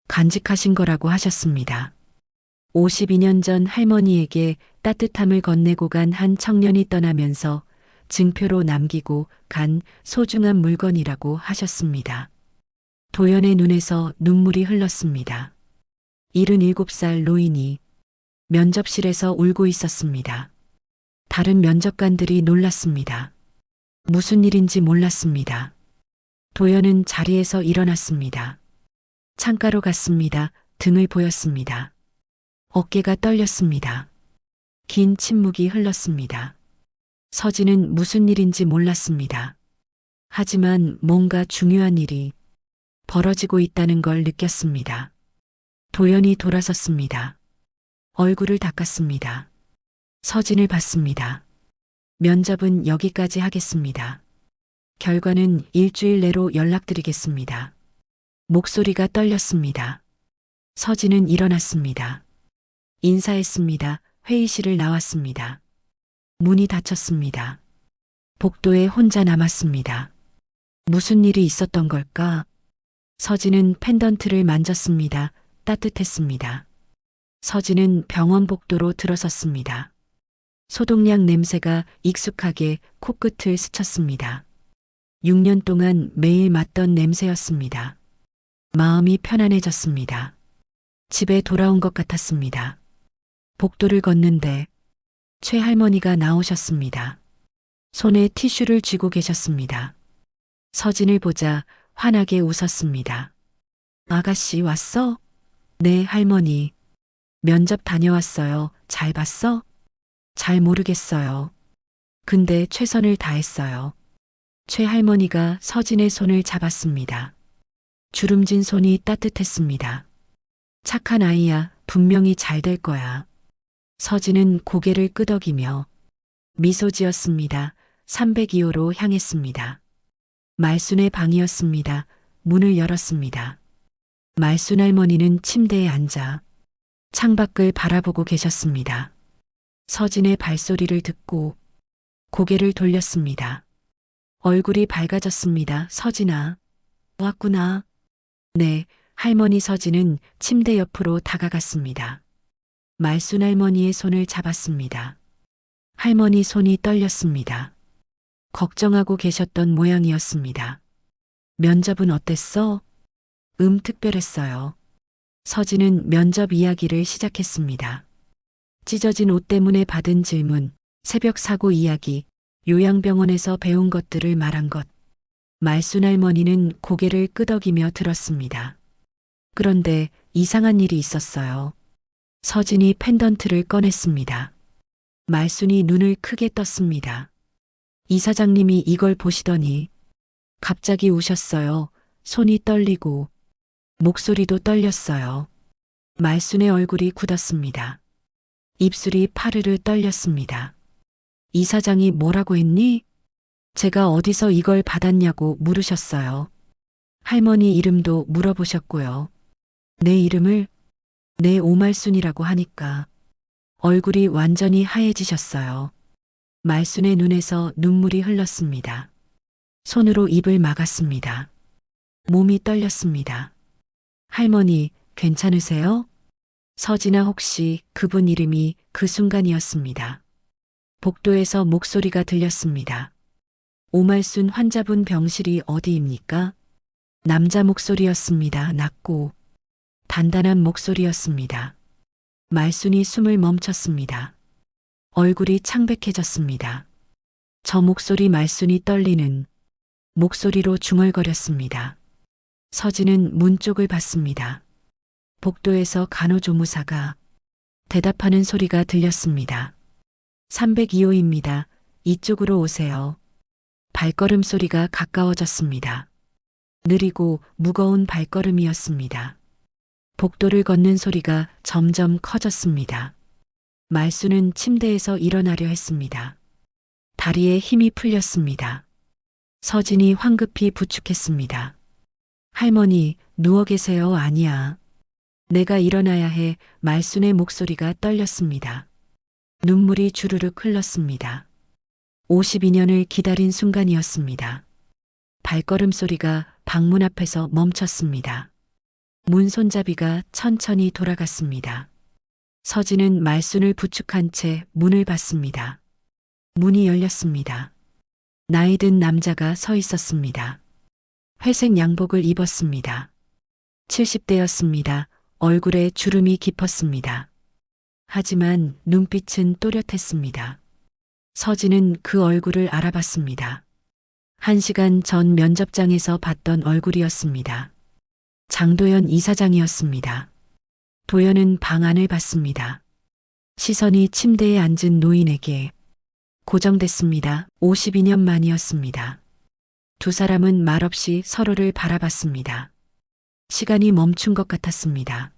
간직하신 거라고 하셨습니다. 52년 전 할머니에게 따뜻함을 건네고 간 한 청년이 떠나면서 증표로 남기고 간 소중한 물건이라고 하셨습니다. 도연의 눈에서 눈물이 흘렀습니다. 77살 노인이 면접실에서 울고 있었습니다. 다른 면접관들이 놀랐습니다. 무슨 일인지 몰랐습니다. 도연은 자리에서 일어났습니다. 창가로 갔습니다. 등을 보였습니다. 어깨가 떨렸습니다. 긴 침묵이 흘렀습니다. 서진은 무슨 일인지 몰랐습니다. 하지만 뭔가 중요한 일이 벌어지고 있다는 걸 느꼈습니다. 도연이 돌아섰습니다. 얼굴을 닦았습니다. 서진을 봤습니다. 면접은 여기까지 하겠습니다. 결과는 일주일 내로 연락드리겠습니다. 목소리가 떨렸습니다. 서진은 일어났습니다. 인사했습니다. 회의실을 나왔습니다. 문이 닫혔습니다. 복도에 혼자 남았습니다. 무슨 일이 있었던 걸까? 서진은 펜던트를 만졌습니다. 따뜻했습니다. 서진은 병원 복도로 들어섰습니다. 소독약 냄새가 익숙하게 코끝을 스쳤습니다. 6년 동안 매일 맡던 냄새였습니다. 마음이 편안해졌습니다. 집에 돌아온 것 같았습니다. 복도를 걷는데 최 할머니가 나오셨습니다. 손에 티슈를 쥐고 계셨습니다. 서진을 보자 환하게 웃었습니다. 아가씨 왔어? 네, 할머니. 면접 다녀왔어요. 잘 봤어? 잘 모르겠어요. 근데 최선을 다했어요. 최 할머니가 서진의 손을 잡았습니다. 주름진 손이 따뜻했습니다. 착한 아이야, 분명히 잘 될 거야. 서진은 고개를 끄덕이며 미소 지었습니다. 302호로 향했습니다. 말순의 방이었습니다. 문을 열었습니다. 말순 할머니는 침대에 앉아 창밖을 바라보고 계셨습니다. 서진의 발소리를 듣고 고개를 돌렸습니다. 얼굴이 밝아졌습니다. 서진아, 왔구나. 네, 할머니. 서진은 침대 옆으로 다가갔습니다. 말순 할머니의 손을 잡았습니다. 할머니 손이 떨렸습니다. 걱정하고 계셨던 모양이었습니다. 면접은 어땠어? 특별했어요. 서진은 면접 이야기를 시작했습니다. 찢어진 옷 때문에 받은 질문, 새벽 사고 이야기, 요양병원에서 배운 것들을 말한 것. 말순 할머니는 고개를 끄덕이며 들었습니다. 그런데 이상한 일이 있었어요. 서진이 펜던트를 꺼냈습니다. 말순이 눈을 크게 떴습니다. 이사장님이 이걸 보시더니 갑자기 우셨어요. 손이 떨리고 목소리도 떨렸어요. 말순의 얼굴이 굳었습니다. 입술이 파르르 떨렸습니다. 이사장이 뭐라고 했니? 제가 어디서 이걸 받았냐고 물으셨어요. 할머니 이름도 물어보셨고요. 내 이름을? 내 오말순이라고 하니까 얼굴이 완전히 하얘지셨어요. 말순의 눈에서 눈물이 흘렀습니다. 손으로 입을 막았습니다. 몸이 떨렸습니다. 할머니, 괜찮으세요? 서진아, 혹시 그분 이름이? 그 순간이었습니다. 복도에서 목소리가 들렸습니다. 오말순 환자분 병실이 어디입니까? 남자 목소리였습니다. 낮고 단단한 목소리였습니다. 말순이 숨을 멈췄습니다. 얼굴이 창백해졌습니다. 저 목소리. 말순이 떨리는 목소리로 중얼거렸습니다. 서진은 문 쪽을 봤습니다. 복도에서 간호조무사가 대답하는 소리가 들렸습니다. 302호입니다. 이쪽으로 오세요. 발걸음 소리가 가까워졌습니다. 느리고 무거운 발걸음이었습니다. 복도를 걷는 소리가 점점 커졌습니다. 말순은 침대에서 일어나려 했습니다. 다리에 힘이 풀렸습니다. 서진이 황급히 부축했습니다. 할머니, 누워 계세요. 아니야. 내가 일어나야 해. 말순의 목소리가 떨렸습니다. 눈물이 주르륵 흘렀습니다. 52년을 기다린 순간이었습니다. 발걸음 소리가 방문 앞에서 멈췄습니다. 문 손잡이가 천천히 돌아갔습니다. 서진은 말순을 부축한 채 문을 받습니다. 문이 열렸습니다. 나이 든 남자가 서 있었습니다. 회색 양복을 입었습니다. 70대였습니다. 얼굴에 주름이 깊었습니다. 하지만 눈빛은 또렷했습니다. 서진은 그 얼굴을 알아봤습니다. 1시간 전 면접장에서 봤던 얼굴이었습니다. 장도연 이사장이었습니다. 도연은 방 안을 봤습니다. 시선이 침대에 앉은 노인에게 고정됐습니다. 52년 만이었습니다. 두 사람은 말없이 서로를 바라봤습니다. 시간이 멈춘 것 같았습니다.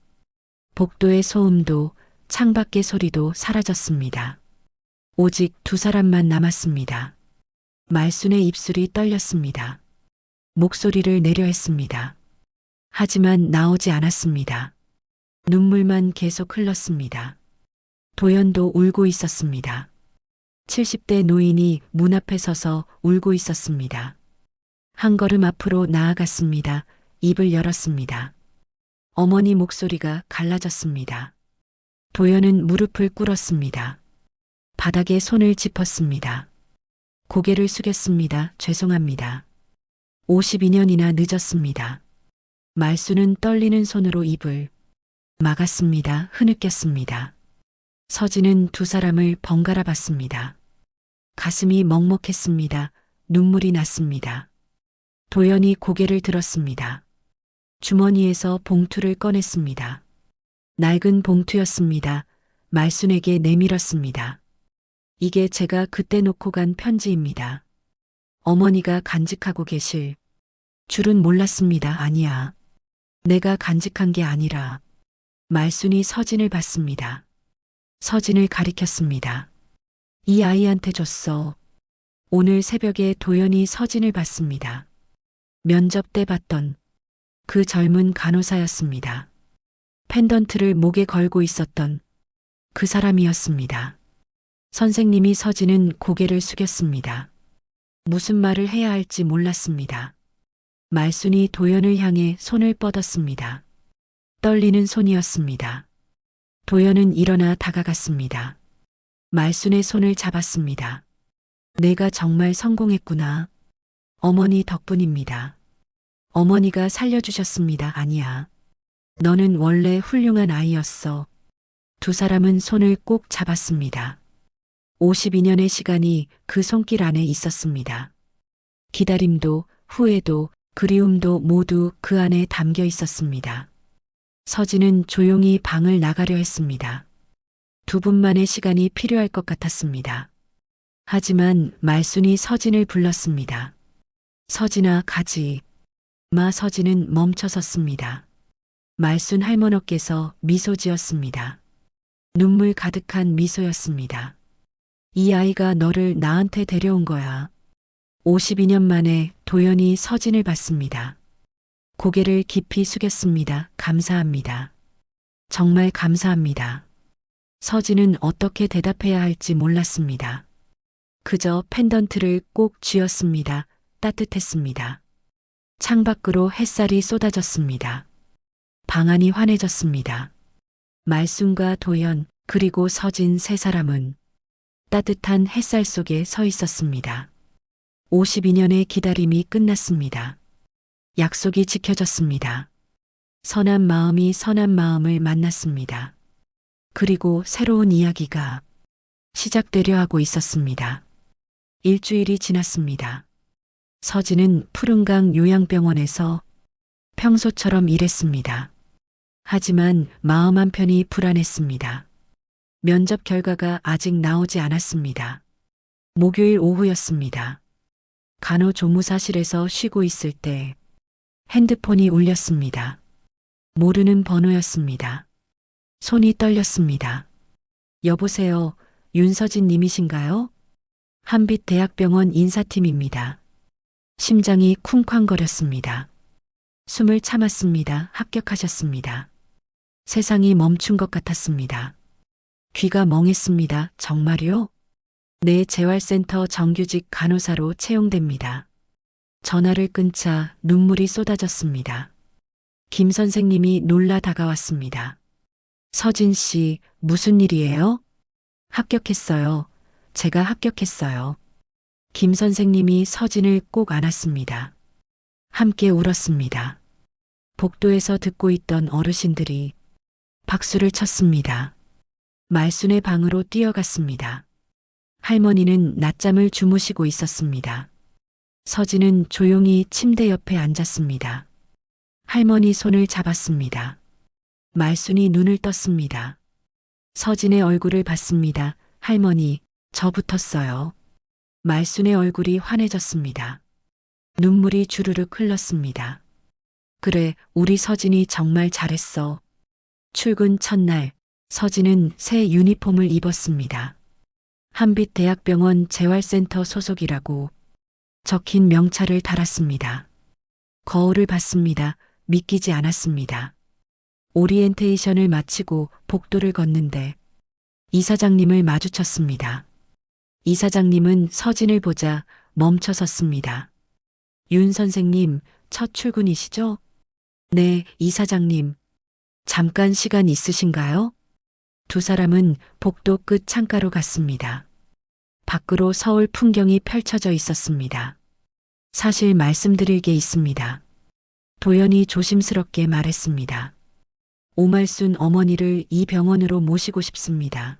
복도의 소음도 창밖의 소리도 사라졌습니다. 오직 두 사람만 남았습니다. 말순의 입술이 떨렸습니다. 목소리를 내려 했습니다. 하지만 나오지 않았습니다. 눈물만 계속 흘렀습니다. 도연도 울고 있었습니다. 70대 노인이 문 앞에 서서 울고 있었습니다. 한 걸음 앞으로 나아갔습니다. 입을 열었습니다. 어머니 목소리가 갈라졌습니다. 도연은 무릎을 꿇었습니다. 바닥에 손을 짚었습니다. 고개를 숙였습니다. 죄송합니다. 52년이나 늦었습니다. 말순은 떨리는 손으로 입을 막았습니다. 흐느꼈습니다. 서진은 두 사람을 번갈아 봤습니다. 가슴이 먹먹했습니다. 눈물이 났습니다. 도연이 고개를 들었습니다. 주머니에서 봉투를 꺼냈습니다. 낡은 봉투였습니다. 말순에게 내밀었습니다. 이게 제가 그때 놓고 간 편지입니다. 어머니가 간직하고 계실 줄은 몰랐습니다. 아니야. 내가 간직한 게 아니라 말순이 서진을 봤습니다. 서진을 가리켰습니다. 이 아이한테 줬어. 오늘 새벽에 도연이 서진을 봤습니다. 면접 때 봤던 그 젊은 간호사였습니다. 펜던트를 목에 걸고 있었던 그 사람이었습니다. 선생님이 서진은 고개를 숙였습니다. 무슨 말을 해야 할지 몰랐습니다. 말순이 도연을 향해 손을 뻗었습니다. 떨리는 손이었습니다. 도연은 일어나 다가갔습니다. 말순의 손을 잡았습니다. 내가 정말 성공했구나. 어머니 덕분입니다. 어머니가 살려주셨습니다. 아니야. 너는 원래 훌륭한 아이였어. 두 사람은 손을 꼭 잡았습니다. 52년의 시간이 그 손길 안에 있었습니다. 기다림도, 후회도, 그리움도 모두 그 안에 담겨 있었습니다. 서진은 조용히 방을 나가려 했습니다. 두 분만의 시간이 필요할 것 같았습니다. 하지만 말순이 서진을 불렀습니다. 서진아, 가지 마. 서진은 멈춰섰습니다. 말순 할머니께서 미소 지었습니다. 눈물 가득한 미소였습니다. 이 아이가 너를 나한테 데려온 거야. 52년 만에 도연이 서진을 봤습니다. 고개를 깊이 숙였습니다. 감사합니다. 정말 감사합니다. 서진은 어떻게 대답해야 할지 몰랐습니다. 그저 펜던트를 꼭 쥐었습니다. 따뜻했습니다. 창밖으로 햇살이 쏟아졌습니다. 방 안이 환해졌습니다. 말순과 도연 그리고 서진 세 사람은 따뜻한 햇살 속에 서 있었습니다. 52년의 기다림이 끝났습니다. 약속이 지켜졌습니다. 선한 마음이 선한 마음을 만났습니다. 그리고 새로운 이야기가 시작되려 하고 있었습니다. 일주일이 지났습니다. 서진은 푸른강 요양병원에서 평소처럼 일했습니다. 하지만 마음 한편이 불안했습니다. 면접 결과가 아직 나오지 않았습니다. 목요일 오후였습니다. 간호조무사실에서 쉬고 있을 때 핸드폰이 울렸습니다. 모르는 번호였습니다. 손이 떨렸습니다. 여보세요, 윤서진 님이신가요? 한빛대학병원 인사팀입니다. 심장이 쿵쾅거렸습니다. 숨을 참았습니다. 합격하셨습니다. 세상이 멈춘 것 같았습니다. 귀가 멍했습니다. 정말요? 네, 재활센터 정규직 간호사로 채용됩니다. 전화를 끊자 눈물이 쏟아졌습니다. 김 선생님이 놀라 다가왔습니다. 서진 씨, 무슨 일이에요? 합격했어요. 제가 합격했어요. 김 선생님이 서진을 꼭 안았습니다. 함께 울었습니다. 복도에서 듣고 있던 어르신들이 박수를 쳤습니다. 말순의 방으로 뛰어갔습니다. 할머니는 낮잠을 주무시고 있었습니다. 서진은 조용히 침대 옆에 앉았습니다. 할머니 손을 잡았습니다. 말순이 눈을 떴습니다. 서진의 얼굴을 봤습니다. 할머니, 저 붙었어요. 말순의 얼굴이 환해졌습니다. 눈물이 주르륵 흘렀습니다. 그래, 우리 서진이 정말 잘했어. 출근 첫날, 서진은 새 유니폼을 입었습니다. 한빛대학병원 재활센터 소속이라고 적힌 명찰을 달았습니다. 거울을 봤습니다. 믿기지 않았습니다. 오리엔테이션을 마치고 복도를 걷는데 이사장님을 마주쳤습니다. 이사장님은 서진을 보자 멈춰 섰습니다. 윤 선생님, 첫 출근이시죠? 네, 이사장님. 잠깐 시간 있으신가요? 두 사람은 복도 끝 창가로 갔습니다. 밖으로 서울 풍경이 펼쳐져 있었습니다. 사실 말씀드릴 게 있습니다. 도연이 조심스럽게 말했습니다. 오말순 어머니를 이 병원으로 모시고 싶습니다.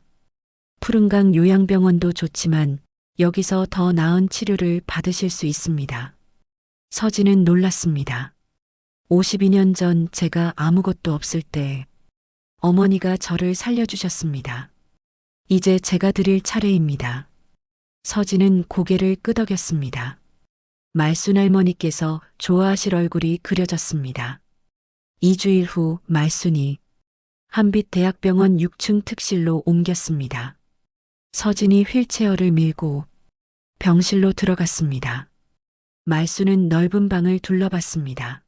푸른강 요양병원도 좋지만 여기서 더 나은 치료를 받으실 수 있습니다. 서진은 놀랐습니다. 52년 전 제가 아무것도 없을 때 어머니가 저를 살려주셨습니다. 이제 제가 드릴 차례입니다. 서진은 고개를 끄덕였습니다. 말순 할머니께서 좋아하실 얼굴이 그려졌습니다. 2주일 후 말순이 한빛대학병원 6층 특실로 옮겼습니다. 서진이 휠체어를 밀고 병실로 들어갔습니다. 말순은 넓은 방을 둘러봤습니다.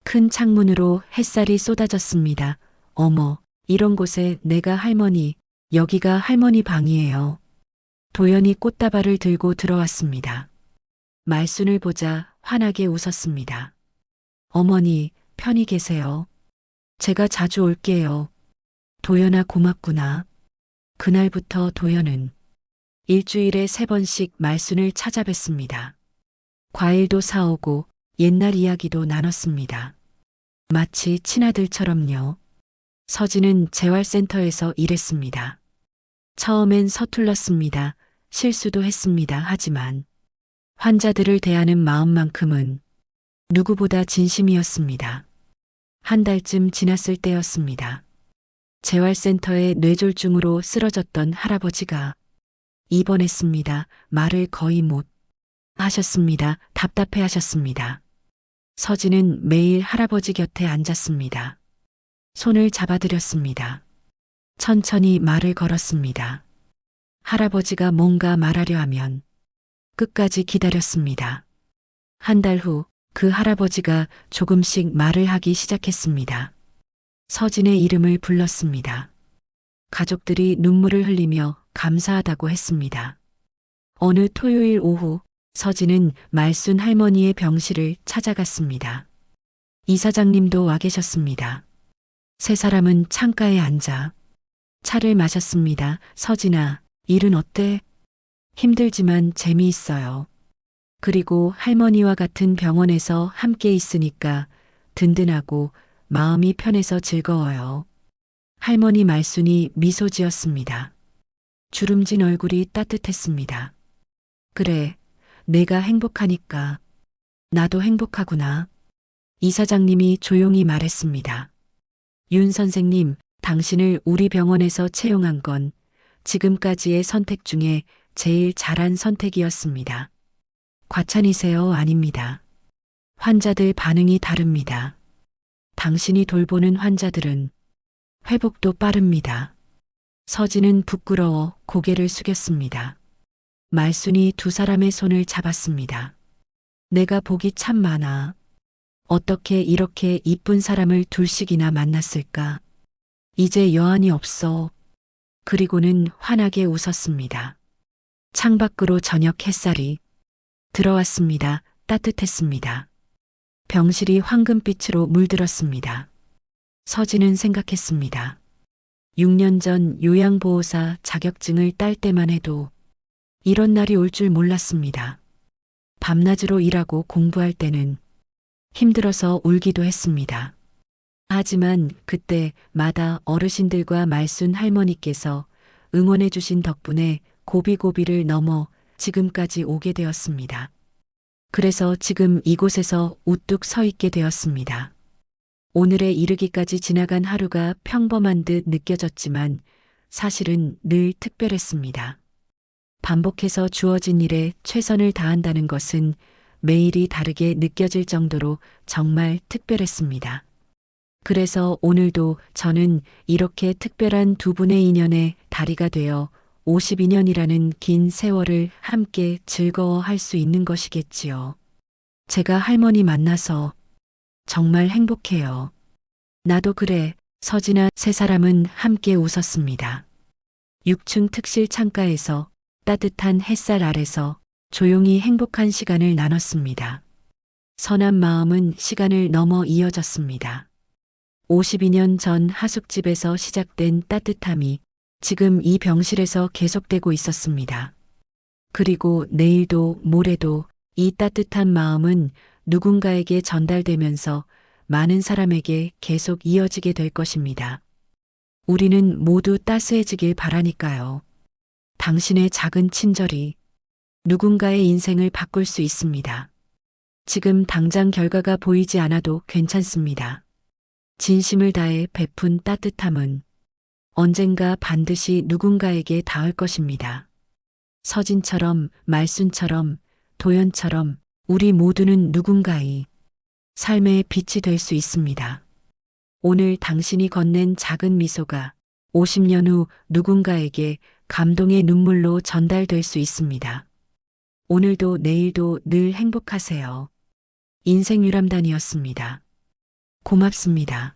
큰 창문으로 햇살이 쏟아졌습니다. 어머, 이런 곳에 내가 할머니, 여기가 할머니 방이에요. 도연이 꽃다발을 들고 들어왔습니다. 말순을 보자 환하게 웃었습니다. 어머니, 편히 계세요. 제가 자주 올게요. 도연아 고맙구나. 그날부터 도연은 일주일에 3번씩 말순을 찾아뵀습니다. 과일도 사오고 옛날 이야기도 나눴습니다. 마치 친아들처럼요. 서진은 재활센터에서 일했습니다. 처음엔 서툴렀습니다. 실수도 했습니다. 하지만 환자들을 대하는 마음만큼은 누구보다 진심이었습니다. 한 달쯤 지났을 때였습니다. 재활센터에 뇌졸중으로 쓰러졌던 할아버지가 입원했습니다. 말을 거의 못 하셨습니다. 답답해 하셨습니다. 서진은 매일 할아버지 곁에 앉았습니다. 손을 잡아드렸습니다. 천천히 말을 걸었습니다. 할아버지가 뭔가 말하려 하면 끝까지 기다렸습니다. 한 달 후 그 할아버지가 조금씩 말을 하기 시작했습니다. 서진의 이름을 불렀습니다. 가족들이 눈물을 흘리며 감사하다고 했습니다. 어느 토요일 오후 서진은 말순 할머니의 병실을 찾아갔습니다. 이사장님도 와 계셨습니다. 세 사람은 창가에 앉아 차를 마셨습니다. 서진아, 일은 어때? 힘들지만 재미있어요. 그리고 할머니와 같은 병원에서 함께 있으니까 든든하고 마음이 편해서 즐거워요. 할머니 말순이 미소 지었습니다. 주름진 얼굴이 따뜻했습니다. 그래, 내가 행복하니까 나도 행복하구나. 이사장님이 조용히 말했습니다. 윤 선생님, 당신을 우리 병원에서 채용한 건 지금까지의 선택 중에 제일 잘한 선택이었습니다. 과찬이세요? 아닙니다. 환자들 반응이 다릅니다. 당신이 돌보는 환자들은 회복도 빠릅니다. 서진은 부끄러워 고개를 숙였습니다. 말순이 두 사람의 손을 잡았습니다. 내가 복이 참 많아. 어떻게 이렇게 이쁜 사람을 둘씩이나 만났을까? 이제 여한이 없어. 그리고는 환하게 웃었습니다. 창밖으로 저녁 햇살이 들어왔습니다. 따뜻했습니다. 병실이 황금빛으로 물들었습니다. 서진은 생각했습니다. 6년 전 요양보호사 자격증을 딸 때만 해도 이런 날이 올 줄 몰랐습니다. 밤낮으로 일하고 공부할 때는 힘들어서 울기도 했습니다. 하지만 그때마다 어르신들과 말순 할머니께서 응원해 주신 덕분에 고비고비를 넘어 지금까지 오게 되었습니다. 그래서 지금 이곳에서 우뚝 서 있게 되었습니다. 오늘에 이르기까지 지나간 하루가 평범한 듯 느껴졌지만 사실은 늘 특별했습니다. 반복해서 주어진 일에 최선을 다한다는 것은 매일이 다르게 느껴질 정도로 정말 특별했습니다. 그래서 오늘도 저는 이렇게 특별한 두 분의 인연의 다리가 되어 52년이라는 긴 세월을 함께 즐거워할 수 있는 것이겠지요. 제가 할머니 만나서 정말 행복해요. 나도 그래. 서진아. 세 사람은 함께 웃었습니다. 6층 특실 창가에서 따뜻한 햇살 아래서 조용히 행복한 시간을 나눴습니다. 선한 마음은 시간을 넘어 이어졌습니다. 52년 전 하숙집에서 시작된 따뜻함이 지금 이 병실에서 계속되고 있었습니다. 그리고 내일도 모레도 이 따뜻한 마음은 누군가에게 전달되면서 많은 사람에게 계속 이어지게 될 것입니다. 우리는 모두 따스해지길 바라니까요. 당신의 작은 친절이 누군가의 인생을 바꿀 수 있습니다. 지금 당장 결과가 보이지 않아도 괜찮습니다. 진심을 다해 베푼 따뜻함은 언젠가 반드시 누군가에게 닿을 것입니다. 서진처럼, 말순처럼, 도연처럼 우리 모두는 누군가의 삶의 빛이 될 수 있습니다. 오늘 당신이 건넨 작은 미소가 50년 후 누군가에게 감동의 눈물로 전달될 수 있습니다. 오늘도 내일도 늘 행복하세요. 인생 유람단이었습니다. 고맙습니다.